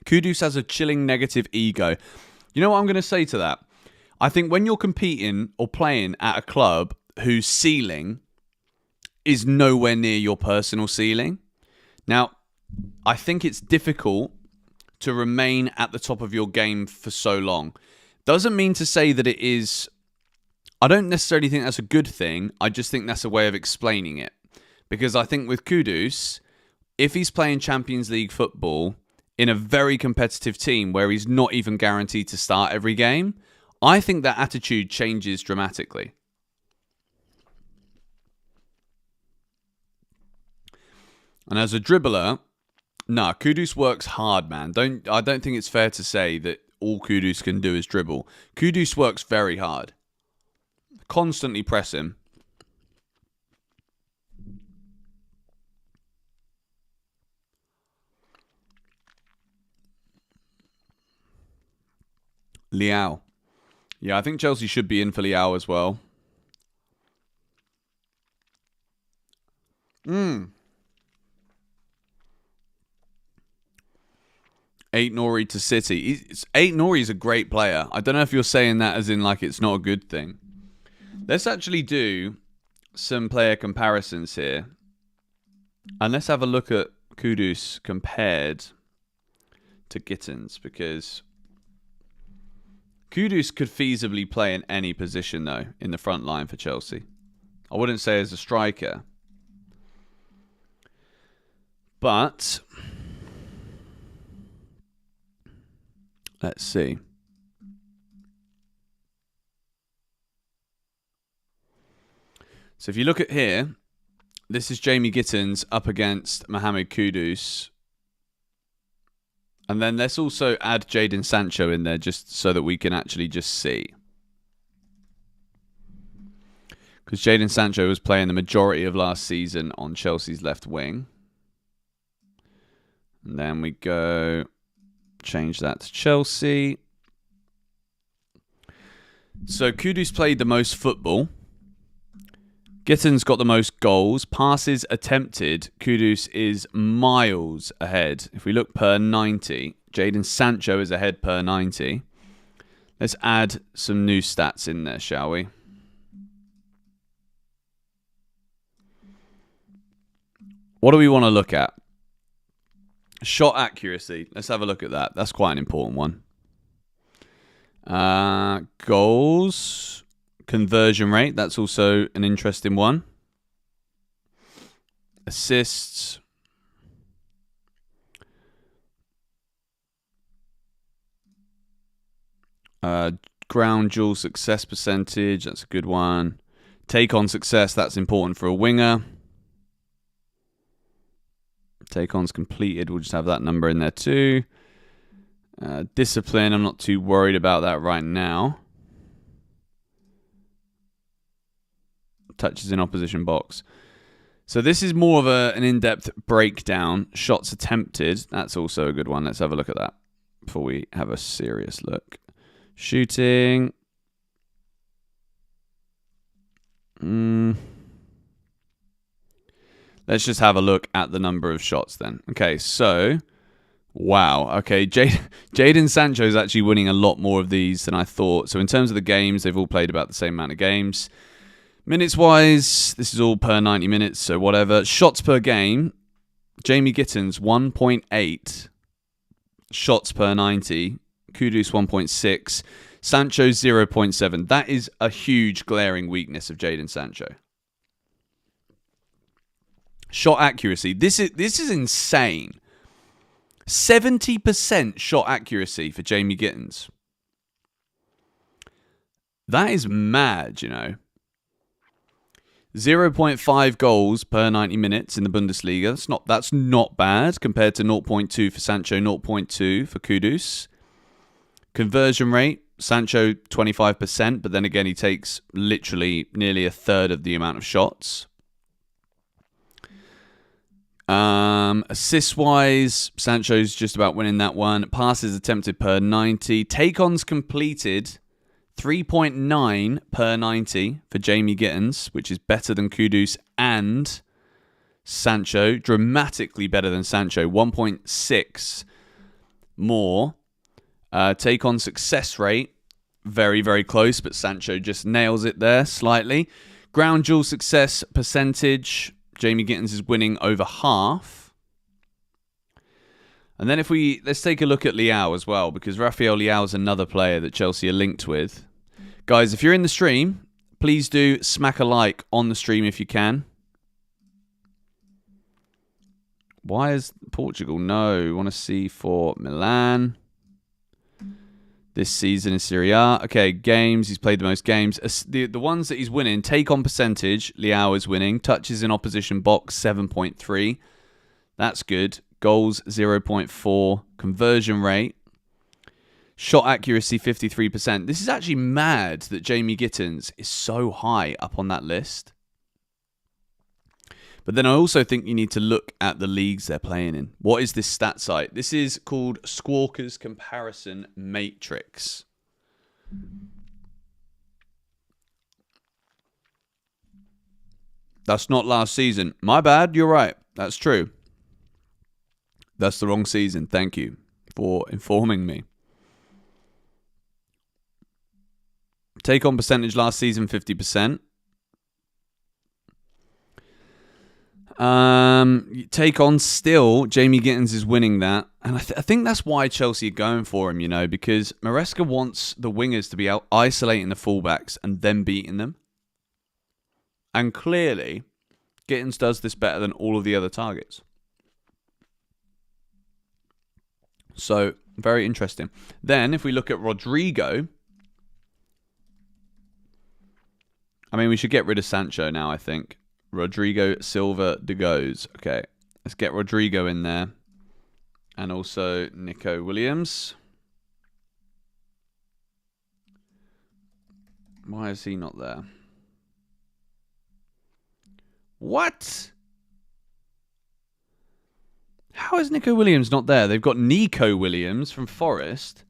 Kudus has a chilling negative ego. You know what I'm going to say to that? I think when you're competing or playing at a club whose ceiling is nowhere near your personal ceiling. Now, I think it's difficult to remain at the top of your game for so long. Doesn't mean to say that it is... I don't necessarily think that's a good thing. I just think that's a way of explaining it. Because I think with Kudus, if he's playing Champions League football in a very competitive team where he's not even guaranteed to start every game, I think that attitude changes dramatically. And as a dribbler, Kudus works hard, man. I don't think it's fair to say that all Kudus can do is dribble. Kudus works very hard. Constantly press him. Leao. Yeah, I think Chelsea should be in for Leao as well. 8 Nori to City. 8 Nori is a great player. I don't know if you're saying that as in like it's not a good thing. Let's actually do some player comparisons here. And let's have a look at Kudus compared to Gittens, because Kudus could feasibly play in any position, though, in the front line for Chelsea. I wouldn't say as a striker. But let's see. So if you look at here, this is Jamie Gittens up against Mohamed Kudus. And then let's also add Jadon Sancho in there just so that we can actually just see. Because Jadon Sancho was playing the majority of last season on Chelsea's left wing. And then we go change that to Chelsea. So Kudus played the most football. Gittens got the most goals. Passes attempted, Kudus is miles ahead. If we look per 90, Jadon Sancho is ahead per 90. Let's add some new stats in there, shall we? What do we want to look at? Shot accuracy. Let's have a look at that. That's quite an important one. Goals. Conversion rate, that's also an interesting one. Assists. Ground duel success percentage, that's a good one. Take on success, that's important for a winger. Take ons completed, we'll just have that number in there too. Discipline, I'm not too worried about that right now. Touches in opposition box. So this is more of an in-depth breakdown. Shots attempted. That's also a good one. Let's have a look at that before we have a serious look. Shooting. Let's just have a look at the number of shots then. Okay, so... Wow. Okay, Jadon Sancho is actually winning a lot more of these than I thought. So in terms of the games, they've all played about the same amount of games. Minutes-wise, this is all per 90 minutes, so whatever. Shots per game, Jamie Gittens, 1.8 shots per 90. Kudus, 1.6. Sancho, 0.7. That is a huge glaring weakness of Jadon Sancho. Shot accuracy. This is insane. 70% shot accuracy for Jamie Gittens. That is mad, you know. 0.5 goals per 90 minutes in the Bundesliga. That's not bad compared to 0.2 for Sancho, 0.2 for Kudus. Conversion rate, Sancho 25%, but then again he takes literally nearly a third of the amount of shots. Assist-wise, Sancho's just about winning that one. Passes attempted per 90. Take-ons completed, 3.9 per 90 for Jamie Gittens, which is better than Kudus and Sancho. Dramatically better than Sancho, 1.6 more. Take-on success rate, very, very close, but Sancho just nails it there slightly. Ground duel success percentage, Jamie Gittens is winning over half. And then let's take a look at Leao as well, because Rafael Leao is another player that Chelsea are linked with. Guys, if you're in the stream, please do smack a like on the stream if you can. Why is Portugal? No, we want to see for Milan. This season in Serie A. Okay, games. He's played the most games. The ones that he's winning, take-on percentage, Leao is winning. Touches in opposition box, 7.3. That's good. Goals, 0.4. Conversion rate. Shot accuracy, 53%. This is actually mad that Jamie Gittens is so high up on that list. But then I also think you need to look at the leagues they're playing in. What is this stat site? This is called Squawker's Comparison Matrix. That's not last season. My bad, you're right. That's true. That's the wrong season. Thank you for informing me. Take-on percentage last season, 50%. Take on still, Jamie Gittens is winning that. And I think that's why Chelsea are going for him, you know, because Maresca wants the wingers to be out isolating the fullbacks and then beating them. And clearly, Gittens does this better than all of the other targets. So, very interesting. Then, if we look at Rodrigo, I mean, we should get rid of Sancho now, I think. Rodrigo Silva de Goes. Okay, let's get Rodrigo in there. And also Nico Williams. Why is he not there? What? How is Nico Williams not there? They've got Nico Williams from Forest,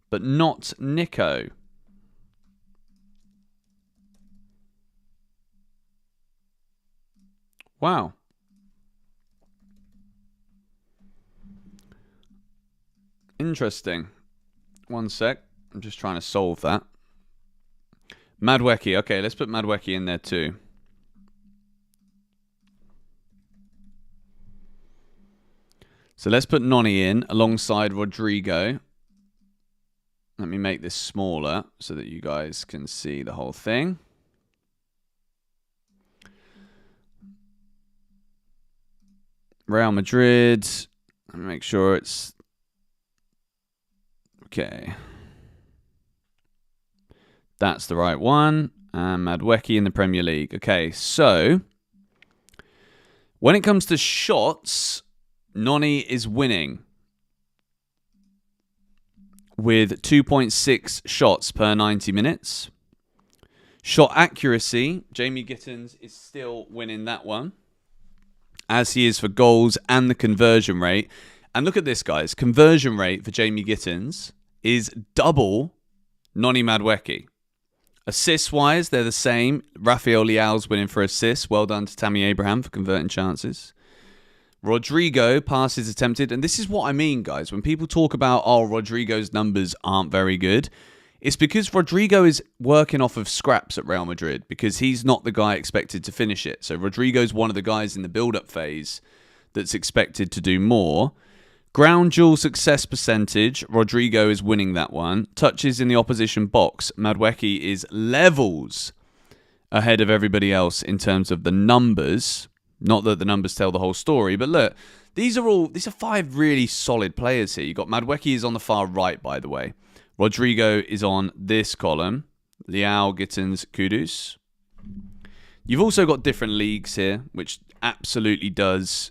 but not Nico. Wow. Interesting. One sec. I'm just trying to solve that. Mudryk. Okay, let's put Mudryk in there too. So let's put Noni in alongside Rodrigo. Let me make this smaller so that you guys can see the whole thing. Real Madrid. Let me make sure it's... Okay. That's the right one. And Mudryk in the Premier League. Okay, so... when it comes to shots, Noni is winning. With 2.6 shots per 90 minutes. Shot accuracy, Jamie Gittens is still winning that one. As he is for goals and the conversion rate. And look at this, guys. Conversion rate for Jamie Gittens is double Noni Mudryk. Assists-wise, they're the same. Rafael Leao's winning for assists. Well done to Tammy Abraham for converting chances. Rodrigo, passes attempted. And this is what I mean, guys. When people talk about, oh, Rodrigo's numbers aren't very good, it's because Rodrigo is working off of scraps at Real Madrid because he's not the guy expected to finish it. So Rodrigo's one of the guys in the build-up phase that's expected to do more. Ground duel success percentage, Rodrigo is winning that one. Touches in the opposition box, Mudryk is levels ahead of everybody else in terms of the numbers. Not that the numbers tell the whole story, but look, these are 5 really solid players here. You've got Mudryk is on the far right, by the way. Rodrigo is on this column. Leao, Gittens, Kudus. You've also got different leagues here, which absolutely does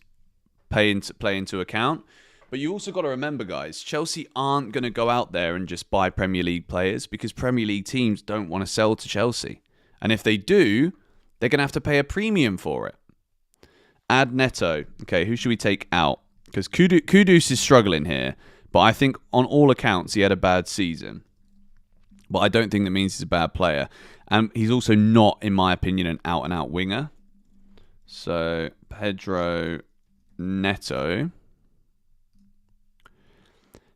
play into account. But you also got to remember, guys, Chelsea aren't going to go out there and just buy Premier League players because Premier League teams don't want to sell to Chelsea. And if they do, they're going to have to pay a premium for it. Add Neto. Okay, who should we take out? Because Kudus is struggling here. But I think on all accounts, he had a bad season. But I don't think that means he's a bad player. And he's also not, in my opinion, an out-and-out winger. So, Pedro Neto.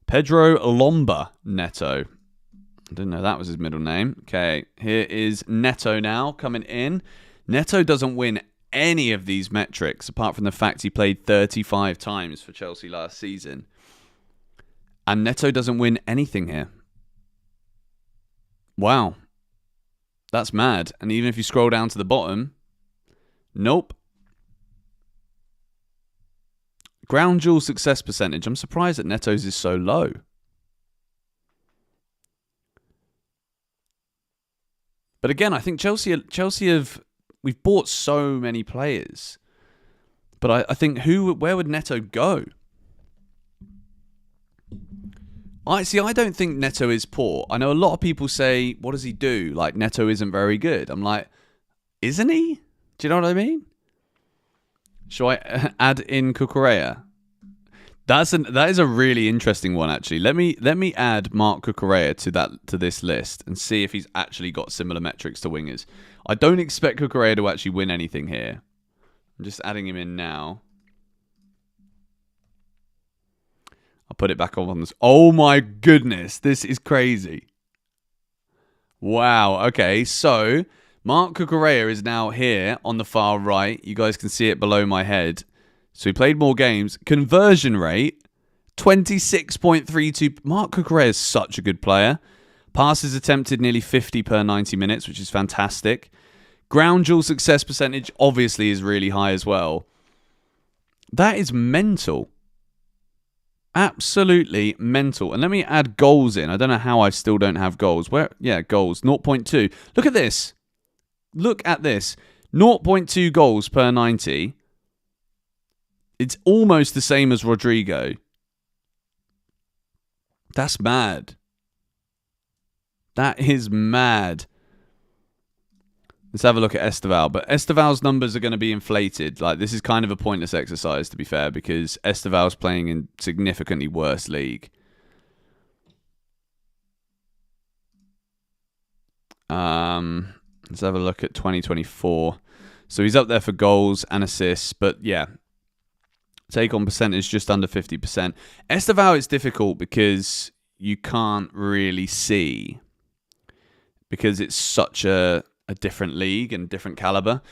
Pedro Lomba Neto. I didn't know that was his middle name. Okay, here is Neto now coming in. Neto doesn't win any of these metrics, apart from the fact he played 35 times for Chelsea last season. And Neto doesn't win anything here. Wow. That's mad. And even if you scroll down to the bottom, nope. Ground duel success percentage. I'm surprised that Neto's is so low. But again, I think Chelsea have... We've bought so many players. But I think where would Neto go? I don't think Neto is poor. I know a lot of people say, what does he do? Like, Neto isn't very good. I'm like, isn't he? Do you know what I mean? Shall I add in Cucurella? That is a really interesting one, actually. Let me add Marc Cucurella to this list and see if he's actually got similar metrics to wingers. I don't expect Cucurella to actually win anything here. I'm just adding him in now. I'll put it back on this. Oh my goodness, this is crazy. Wow. Okay, so Marc Cucurella is now here on the far right. You guys can see it below my head. So he played more games. Conversion rate, 26.32. Marc Cucurella is such a good player. Passes attempted nearly 50 per 90 minutes, which is fantastic. Ground duel success percentage obviously is really high as well. That is mental. Absolutely mental. And let me add goals in. I don't know how I still don't have goals. Yeah, goals. 0.2. Look at this. Look at this. 0.2 goals per 90. It's almost the same as Rodrigo. That's mad. That is mad. Let's have a look at Esteval. But Esteval's numbers are going to be inflated. Like, this is kind of a pointless exercise, to be fair, because Esteval's playing in significantly worse league. Let's have a look at 2024. So he's up there for goals and assists, but yeah. Take on percentage just under 50%. Esteval is difficult because you can't really see. Because it's such a different league and different caliber.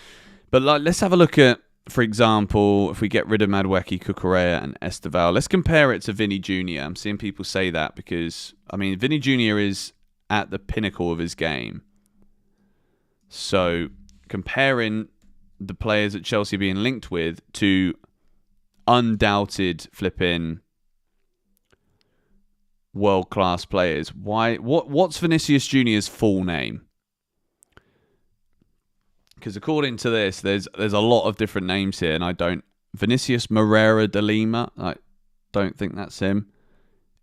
But like, let's have a look at, for example, if we get rid of Mudryk, Cucurella and Esteval, let's compare it to Vinny Jr. I'm seeing people say that because, I mean, Vinny Jr. is at the pinnacle of his game. So comparing the players that Chelsea are being linked with to undoubted flipping world-class players. What's Vinicius Jr.'s full name? Because according to this, there's a lot of different names here, and I don't... Vinicius Moreira de Lima? I don't think that's him.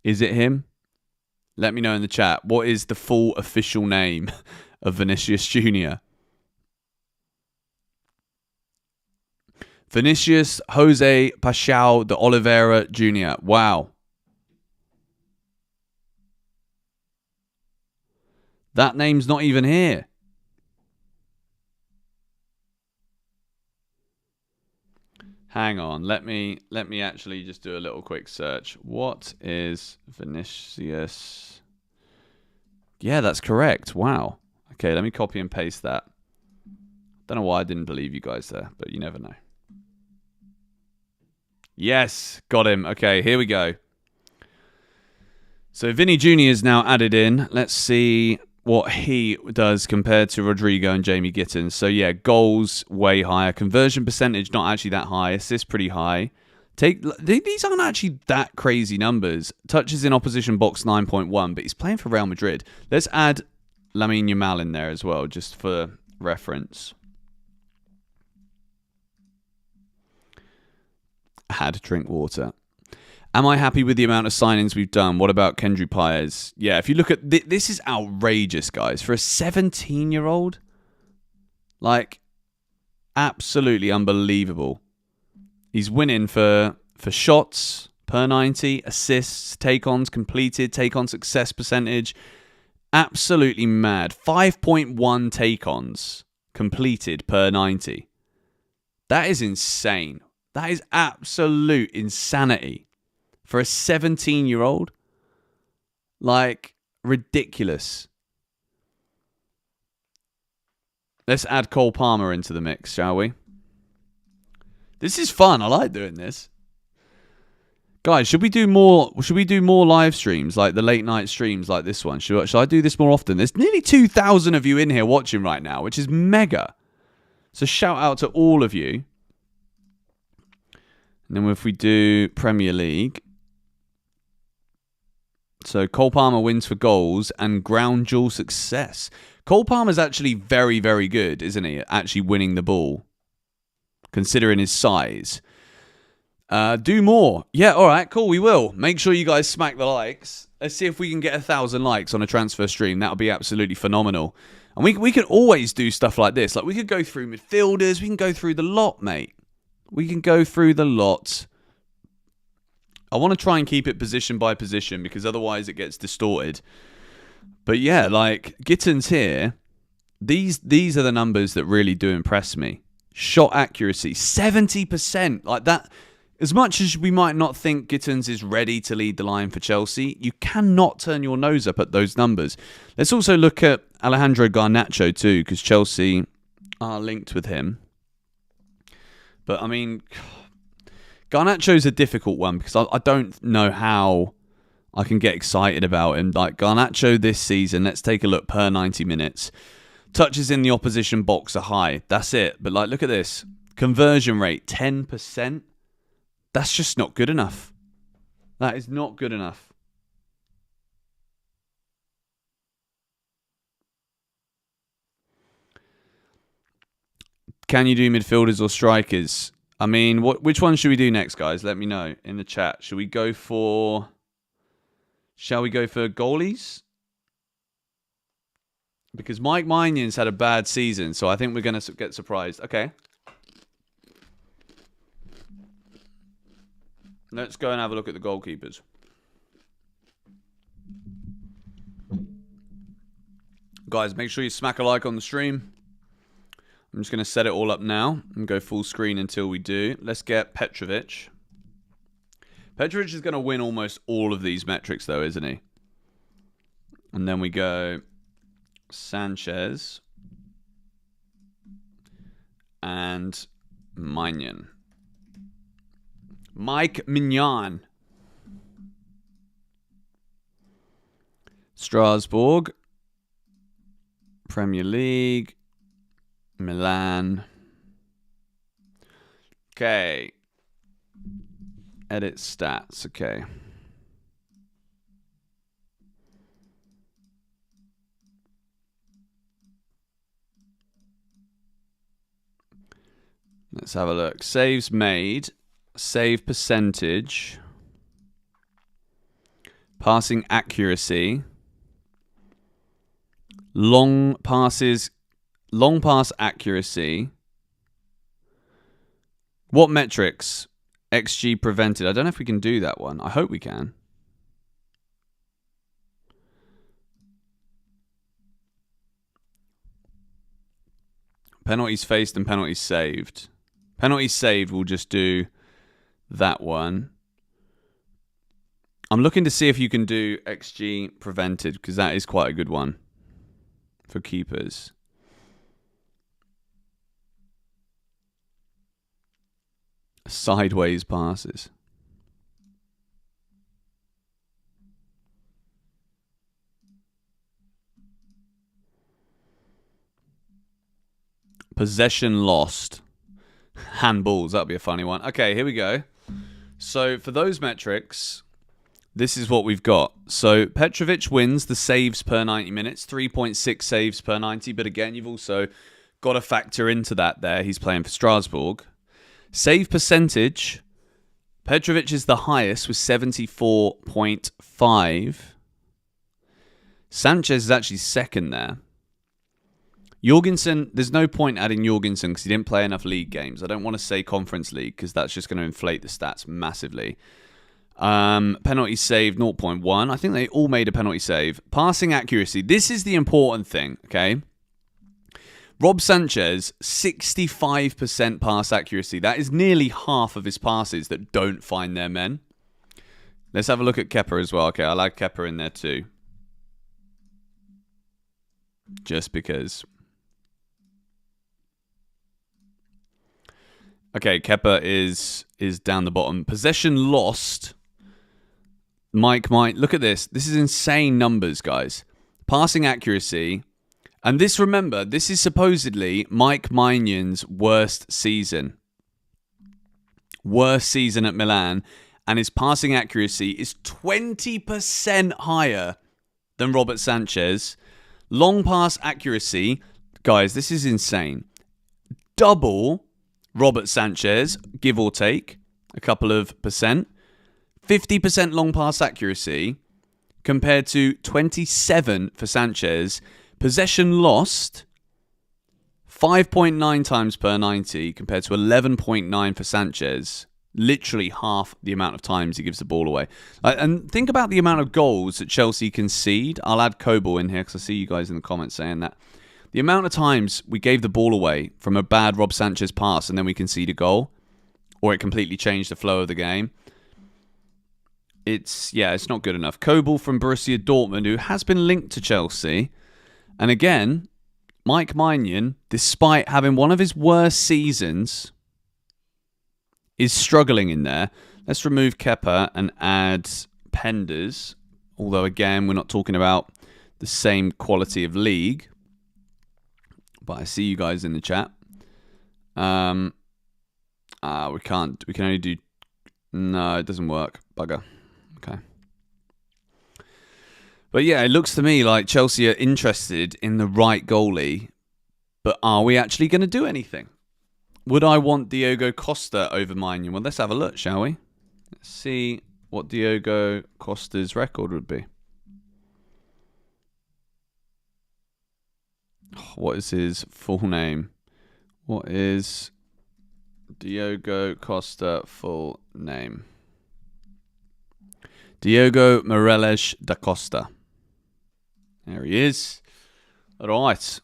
Is it him? Let me know in the chat. What is the full official name of Vinicius Jr.? Vinicius Jose Paixão de Oliveira Jr. Wow. That name's not even here. Hang on, let me actually just do a little quick search. What is Vinicius? Yeah, that's correct. Wow. Okay, let me copy and paste that. Don't know why I didn't believe you guys there, but you never know. Yes, got him. Okay, here we go. So Vinny Jr. is now added in. Let's see what he does compared to Rodrigo and Jamie Gittens. So yeah, goals way higher, conversion percentage not actually that high, assists pretty high. These aren't actually that crazy numbers. Touches in opposition box 9.1, but he's playing for Real Madrid. Let's add Lamine Yamal in there as well, just for reference. Had drink water. Am I happy with the amount of signings we've done? What about Kendry Paez? Yeah, if you look at... this is outrageous, guys. For a 17-year-old? Like, absolutely unbelievable. He's winning for shots per 90, assists, take-ons completed, take-on success percentage. Absolutely mad. 5.1 take-ons completed per 90. That is insane. That is absolute insanity. For a 17-year-old? Like, ridiculous. Let's add Cole Palmer into the mix, shall we? This is fun. I like doing this. Guys, should we do more live streams, like the late night streams like this one? Should I do this more often? There's nearly 2,000 of you in here watching right now, which is mega. So shout out to all of you. And then if we do Premier League... So Cole Palmer wins for goals and ground duel success. Cole Palmer's actually very, very good, isn't he? Actually winning the ball, considering his size. Do more. Yeah, all right, cool, we will. Make sure you guys smack the likes. Let's see if we can get 1,000 likes on a transfer stream. That would be absolutely phenomenal. And we can always do stuff like this. Like, we could go through midfielders. We can go through the lot, mate. We can go through the lot. I want to try and keep it position by position because otherwise it gets distorted. But yeah, like Gittens here, these are the numbers that really do impress me. Shot accuracy, 70%. Like that, as much as we might not think Gittens is ready to lead the line for Chelsea, you cannot turn your nose up at those numbers. Let's also look at Alejandro Garnacho too, because Chelsea are linked with him. But I mean... Garnacho's a difficult one because I don't know how I can get excited about him. Like Garnacho this season, let's take a look per 90 minutes. Touches in the opposition box are high. That's it. But like, look at this. Conversion rate, 10%. That's just not good enough. That is not good enough. Can you do midfielders or strikers? I mean, which one should we do next, guys? Let me know in the chat. Shall we go for goalies? Because Mike Maignan had a bad season, so I think we're going to get surprised. Okay. Let's go and have a look at the goalkeepers. Guys, make sure you smack a like on the stream. I'm just going to set it all up now and go full screen until we do. Let's get Petrovic. Petrovic is going to win almost all of these metrics, though, isn't he? And then we go Sanchez and Maignan. Mike Mignon. Strasbourg. Premier League. Milan. Okay. Edit stats. Okay. Let's have a look. Saves made. Save percentage. Passing accuracy. Long passes. Long pass accuracy. What metrics? XG prevented. I don't know if we can do that one. I hope we can. Penalties faced and penalties saved. Penalties saved, we'll just do that one. I'm looking to see if you can do XG prevented, because that is quite a good one for keepers. Sideways passes. Possession lost. Handballs. That'll be a funny one. Okay, here we go. So for those metrics, this is what we've got. So Petrovic wins the saves per 90 minutes, 3.6 saves per 90. But again, you've also got to factor into that there. He's playing for Strasbourg. Save percentage, Petrovic is the highest with 74.5. Sanchez is actually second there. Jorgensen, there's no point adding Jorgensen because he didn't play enough league games. I don't want to say Conference League because that's just going to inflate the stats massively. Penalty save 0.1. I think they all made a penalty save. Passing accuracy. This is the important thing, okay? Rob Sanchez, 65% pass accuracy. That is nearly half of his passes that don't find their men. Let's have a look at Kepa as well. Okay, I like Kepa in there too. Just because. Okay, Kepa is down the bottom. Possession lost. Mike, look at this. This is insane numbers, guys. Passing accuracy. And this, remember, this is supposedly Mike Maignan worst season. Worst season at Milan. And his passing accuracy is 20% higher than Robert Sanchez. Long pass accuracy. Guys, this is insane. Double Robert Sanchez, give or take a couple of percent. 50% long pass accuracy compared to 27 for Sanchez. Possession lost, 5.9 times per 90 compared to 11.9 for Sanchez. Literally half the amount of times he gives the ball away. And think about the amount of goals that Chelsea concede. I'll add Kobel in here because I see you guys in the comments saying that. The amount of times we gave the ball away from a bad Rob Sanchez pass and then we concede a goal, or it completely changed the flow of the game. It's not good enough. Kobel from Borussia Dortmund, who has been linked to Chelsea. And again, Mike Maignan, despite having one of his worst seasons, is struggling in there. Let's remove Kepa and add Penders. Although, again, we're not talking about the same quality of league. But I see you guys in the chat. We can't. We can only do... No, it doesn't work. Bugger. Okay. But yeah, it looks to me like Chelsea are interested in the right goalie. But are we actually going to do anything? Would I want Diogo Costa over Maignan? Well, let's have a look, shall we? Let's see what Diogo Costa's record would be. What is his full name? What is Diogo Costa full name? Diogo Morelos da Costa. There he is. All right.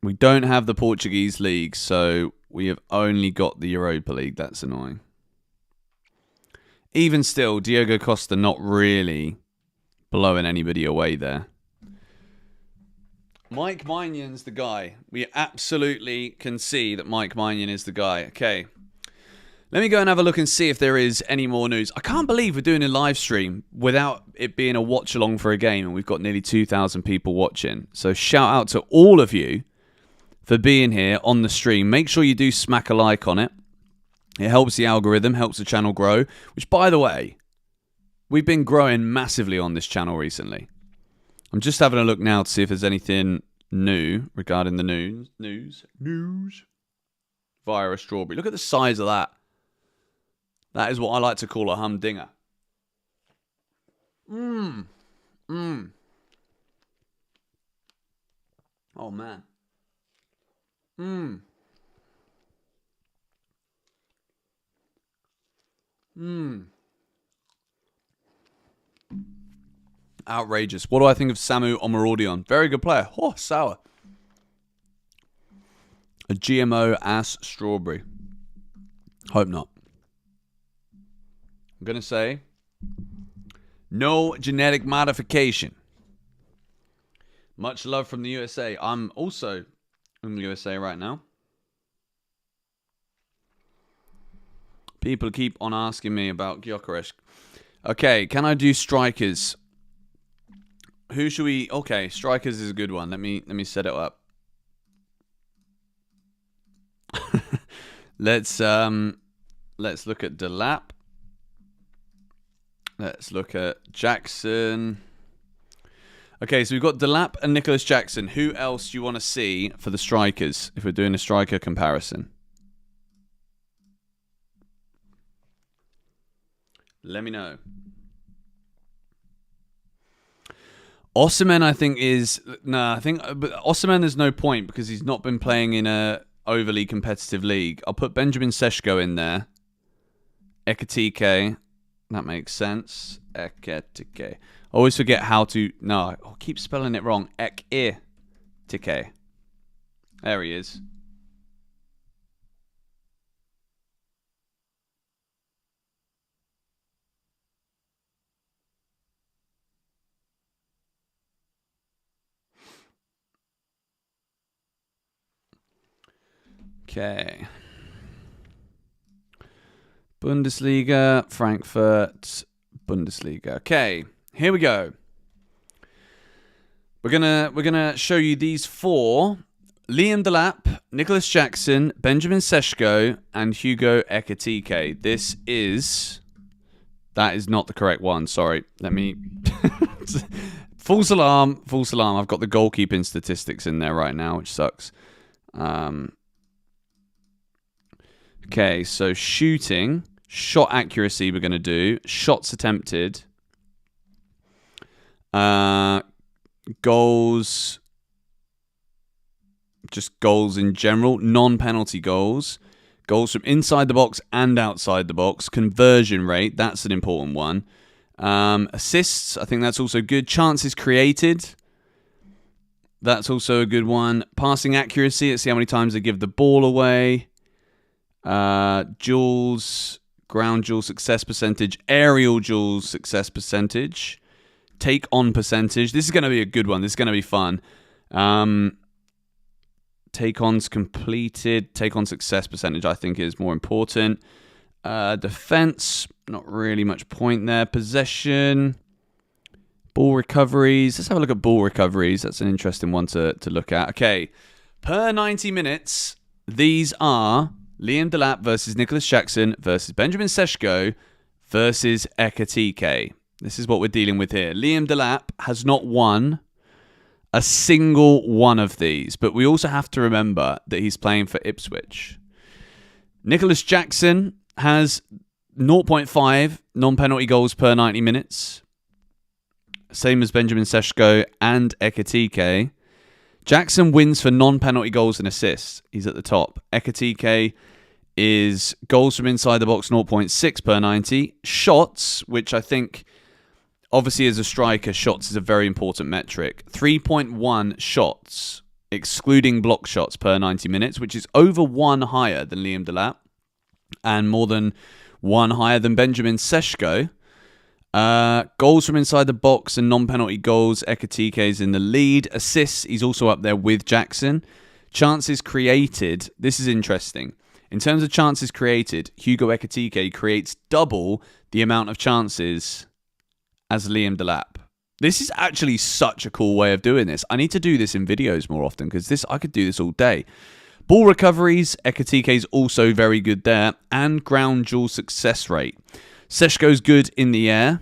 We don't have the Portuguese league, so we have only got the Europa League. That's annoying. Even still, Diogo Costa not really blowing anybody away there. Mike Maignan's the guy. We absolutely can see that Mike Maignan is the guy. Okay. Let me go and have a look and see if there is any more news. I can't believe we're doing a live stream without it being a watch along for a game, and we've got nearly 2,000 people watching. So shout out to all of you for being here on the stream. Make sure you do smack a like on it. It helps the algorithm, helps the channel grow, which, by the way, we've been growing massively on this channel recently. I'm just having a look now to see if there's anything new regarding the news via a strawberry. Look at the size of that. That is what I like to call a humdinger. Oh, man. Outrageous. What do I think of Samu Omarodion? Very good player. Oh, sour. A GMO-ass strawberry. Hope not. I'm going to say no genetic modification. Much love from the USA. I'm also in the USA right now. People keep on asking me about Gyökeres. Okay, can I do strikers? Who should we... Okay, strikers is a good one. Let me set it up. Let's look at Delap. Let's look at Jackson. Okay, so we've got Delap and Nicholas Jackson. Who else do you want to see for the strikers if we're doing a striker comparison? Let me know. Osimhen, I think, is... Nah, I think... But Osimhen, there's no point because he's not been playing in a overly competitive league. I'll put Benjamin Sesko in there. Ekitike. That makes sense. Ekitike. Always forget how to... No, I'll keep spelling it wrong. Ekitike. There he is. Okay. Bundesliga, Frankfurt, Bundesliga. Okay, here we go. We're gonna show you these four: Liam Delap, Nicholas Jackson, Benjamin Sesko, and Hugo Ekitike. That is not the correct one. Sorry. Let me. False alarm. False alarm. I've got the goalkeeping statistics in there right now, which sucks. Okay, so shooting, shot accuracy we're going to do, shots attempted, goals, just goals in general, non-penalty goals, goals from inside the box and outside the box, conversion rate, that's an important one, assists, I think that's also good, chances created, that's also a good one, passing accuracy, let's see how many times they give the ball away, duels, ground duel success percentage, aerial duels success percentage, take on percentage. This is going to be a good one. This is going to be fun. Take ons completed, take on success percentage I think is more important. Defense, not really much point there. Possession, ball recoveries. Let's have a look at ball recoveries. That's an interesting one to look at. Okay, per 90 minutes, these are Liam Delap versus Nicholas Jackson versus Benjamin Sesko versus Ekitike. This is what we're dealing with here. Liam Delap has not won a single one of these, but we also have to remember that he's playing for Ipswich. Nicholas Jackson has 0.5 non-penalty goals per 90 minutes. Same as Benjamin Sesko and Ekitike. Jackson wins for non-penalty goals and assists. He's at the top. Ekitike is goals from inside the box, 0.6 per 90. Shots, which I think, obviously as a striker, shots is a very important metric. 3.1 shots, excluding block shots per 90 minutes, which is over one higher than Liam Delap and more than one higher than Benjamin Sesko. Goals from inside the box and non-penalty goals, Ekitike is in the lead. Assists, he's also up there with Jackson. Chances created, this is interesting. In terms of chances created, Hugo Ekitike creates double the amount of chances as Liam Delap. This is actually such a cool way of doing this. I need to do this in videos more often because I could do this all day. Ball recoveries, Ekitike is also very good there. And ground duel success rate. Sesko's good in the air.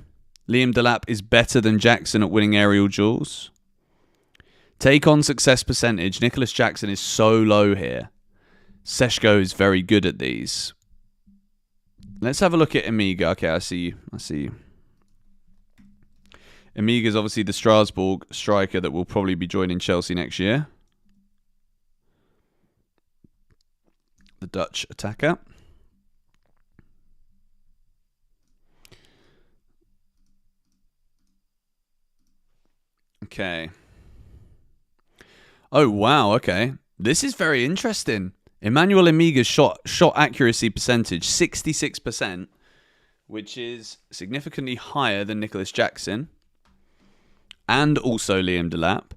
Liam Delap is better than Jackson at winning aerial duels. Take on success percentage. Nicholas Jackson is so low here. Sesko is very good at these. Let's have a look at Amiga. Okay, I see you. Amiga is obviously the Strasbourg striker that will probably be joining Chelsea next year. The Dutch attacker. Okay. Oh, wow. Okay. This is very interesting. Emmanuel Amiga's shot accuracy percentage, 66%, which is significantly higher than Nicholas Jackson and also Liam Delap.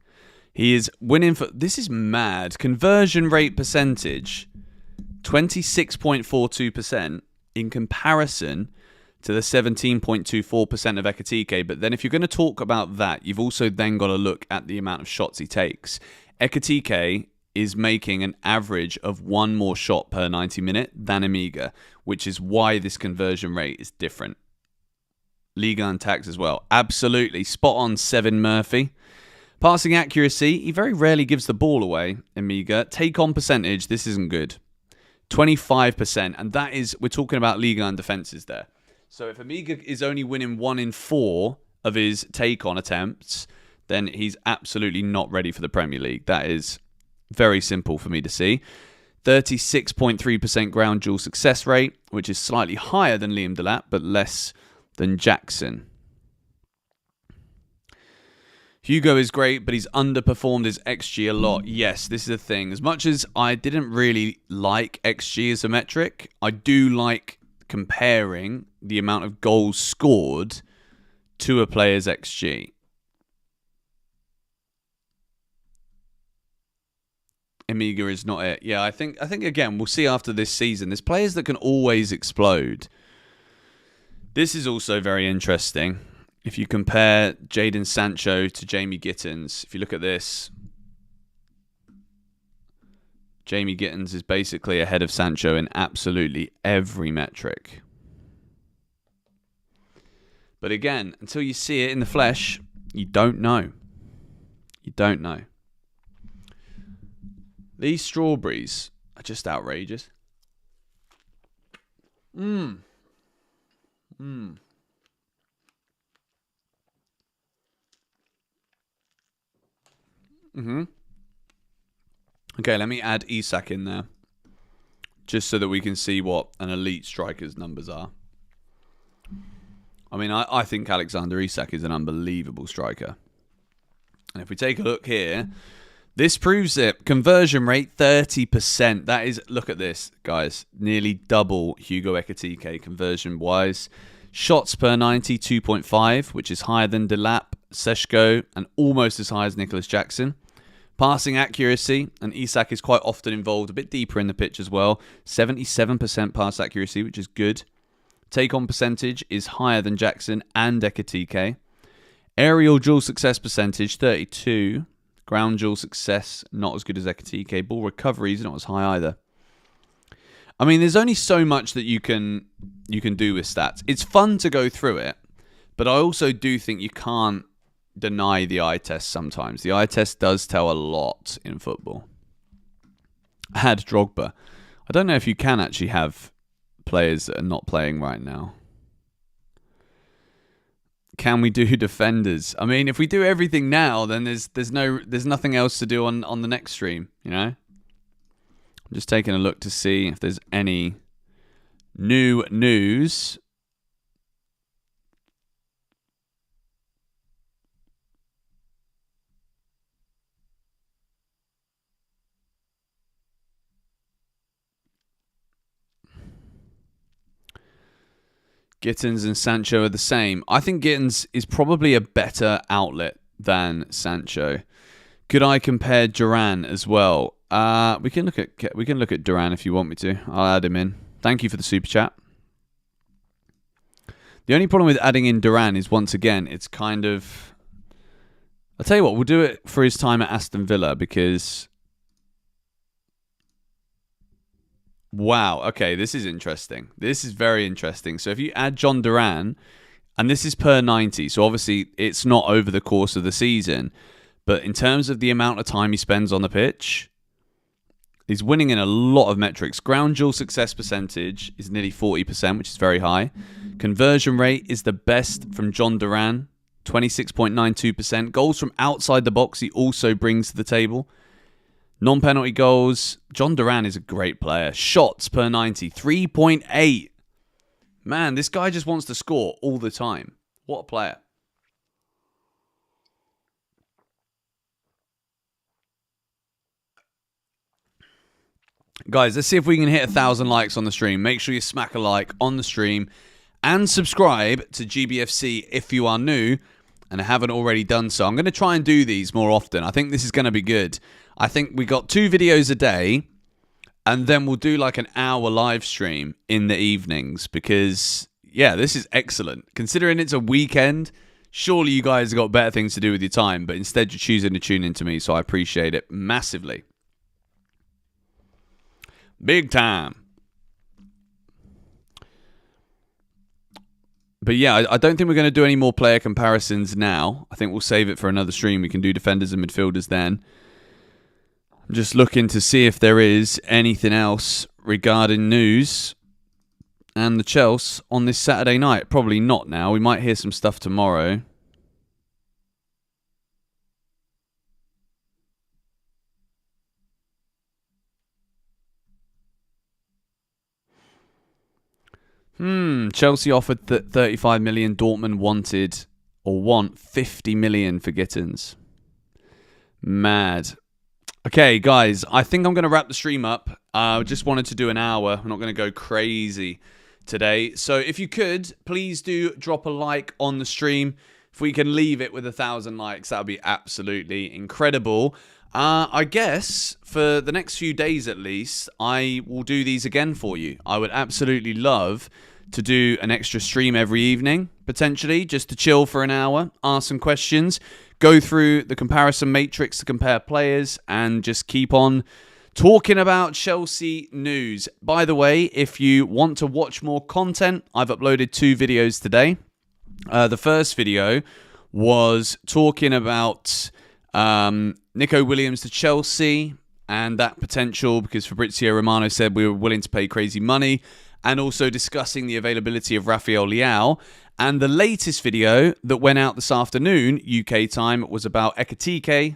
He is winning for... This is mad. Conversion rate percentage, 26.42% in comparison to the 17.24% of Ekitike. But then if you're going to talk about that, you've also then got to look at the amount of shots he takes. Ekitike is making an average of one more shot per 90 minute than Amiga, which is why this conversion rate is different. Liga and tax as well. Absolutely. Spot on, Seven Murphy. Passing accuracy, he very rarely gives the ball away, Amiga. Take on percentage, this isn't good. 25%, and that is, we're talking about Liga and defenses there. So if Amiga is only winning 1 in 4 of his take on attempts, then he's absolutely not ready for the Premier League. That is very simple for me to see. 36.3% ground duel success rate, which is slightly higher than Liam Delap, but less than Jackson. Hugo is great, but he's underperformed his XG a lot. Yes, this is the thing. As much as I didn't really like XG as a metric, I do like comparing the amount of goals scored to a player's XG. Amiga is not it. Yeah, I think again, we'll see after this season. There's players that can always explode. This is also very interesting. If you compare Jadon Sancho to Jamie Gittens, if you look at this, Jamie Gittens is basically ahead of Sancho in absolutely every metric. But again, until you see it in the flesh, you don't know. You don't know. These strawberries are just outrageous. Okay, let me add Isak in there, just so that we can see what an elite striker's numbers are. I mean, I think Alexander Isak is an unbelievable striker. And if we take a look here, this proves it. Conversion rate, 30%. That is, look at this, guys. Nearly double Hugo Ekitike conversion-wise. Shots per 90, 2.5, which is higher than Delap, Seshko, and almost as high as Nicholas Jackson. Passing accuracy, and Isak is quite often involved a bit deeper in the pitch as well. 77% pass accuracy, which is good. Take-on percentage is higher than Jackson and Ekitike. Aerial duel success percentage, 32. Ground duel success, not as good as Ekitike. Ball recovery is not as high either. I mean, there's only so much that you can do with stats. It's fun to go through it, but I also do think you can't deny the eye test sometimes. The eye test does tell a lot in football. Add Drogba. I don't know if you can actually have players that are not playing right now. Can we do defenders? I mean, if we do everything now, then there's nothing else to do on the next stream, you know? I'm just taking a look to see if there's any new news. Gittens and Sancho are the same. I think Gittens is probably a better outlet than Sancho. Could I compare Duran as well? We can look at Duran if you want me to. I'll add him in. Thank you for the super chat. The only problem with adding in Duran is, once again, it's kind of... I'll tell you what, we'll do it for his time at Aston Villa because... Wow, okay, this is interesting. This is very interesting. So if you add John Duran, and this is per 90, so obviously it's not over the course of the season, but in terms of the amount of time he spends on the pitch, he's winning in a lot of metrics. Ground duel success percentage is nearly 40%, which is very high. Conversion rate is the best from John Duran, 26.92%. Goals from outside the box he also brings to the table. Non-penalty goals. John Duran is a great player. Shots per 90, 3.8. Man, this guy just wants to score all the time. What a player. Guys, let's see if we can hit 1,000 likes on the stream. Make sure you smack a like on the stream and subscribe to GBFC if you are new and haven't already done so. I'm going to try and do these more often. I think this is going to be good. I think we got 2 videos a day, and then we'll do like an hour live stream in the evenings because, yeah, this is excellent. Considering it's a weekend, surely you guys have got better things to do with your time, but instead you're choosing to tune into me, so I appreciate it massively. Big time. But yeah, I don't think we're going to do any more player comparisons now. I think we'll save it for another stream. We can do defenders and midfielders then. I'm just looking to see if there is anything else regarding news and the Chelsea on this Saturday night. Probably not now. We might hear some stuff tomorrow. Chelsea offered 35 million. Dortmund wanted or want 50 million for Gittens. Mad. Okay, guys, I think I'm going to wrap the stream up. I just wanted to do an hour. I'm not going to go crazy today. So if you could, please do drop a like on the stream. If we can leave it with 1,000 likes, that would be absolutely incredible. I guess for the next few days at least, I will do these again for you. I would absolutely love to do an extra stream every evening, potentially, just to chill for an hour, ask some questions, go through the comparison matrix to compare players, and just keep on talking about Chelsea news. By the way, if you want to watch more content, I've uploaded 2 videos today. The first video was talking about Nico Williams to Chelsea and that potential, because Fabrizio Romano said we were willing to pay crazy money, and also discussing the availability of Rafael Leao. And the latest video that went out this afternoon, UK time, was about Ekitike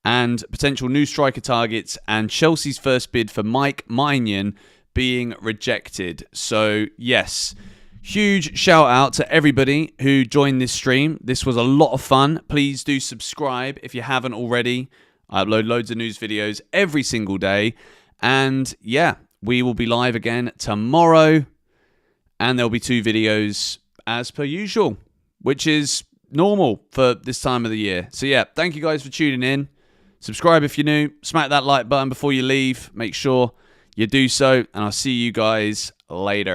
and potential new striker targets and Chelsea's first bid for Mike Maignan being rejected. So, yes, huge shout out to everybody who joined this stream. This was a lot of fun. Please do subscribe if you haven't already. I upload loads of news videos every single day. And yeah, we will be live again tomorrow. And there'll be 2 videos as per usual, which is normal for this time of the year. So yeah, thank you guys for tuning in. Subscribe if you're new. Smack that like button before you leave. Make sure you do so. And I'll see you guys later.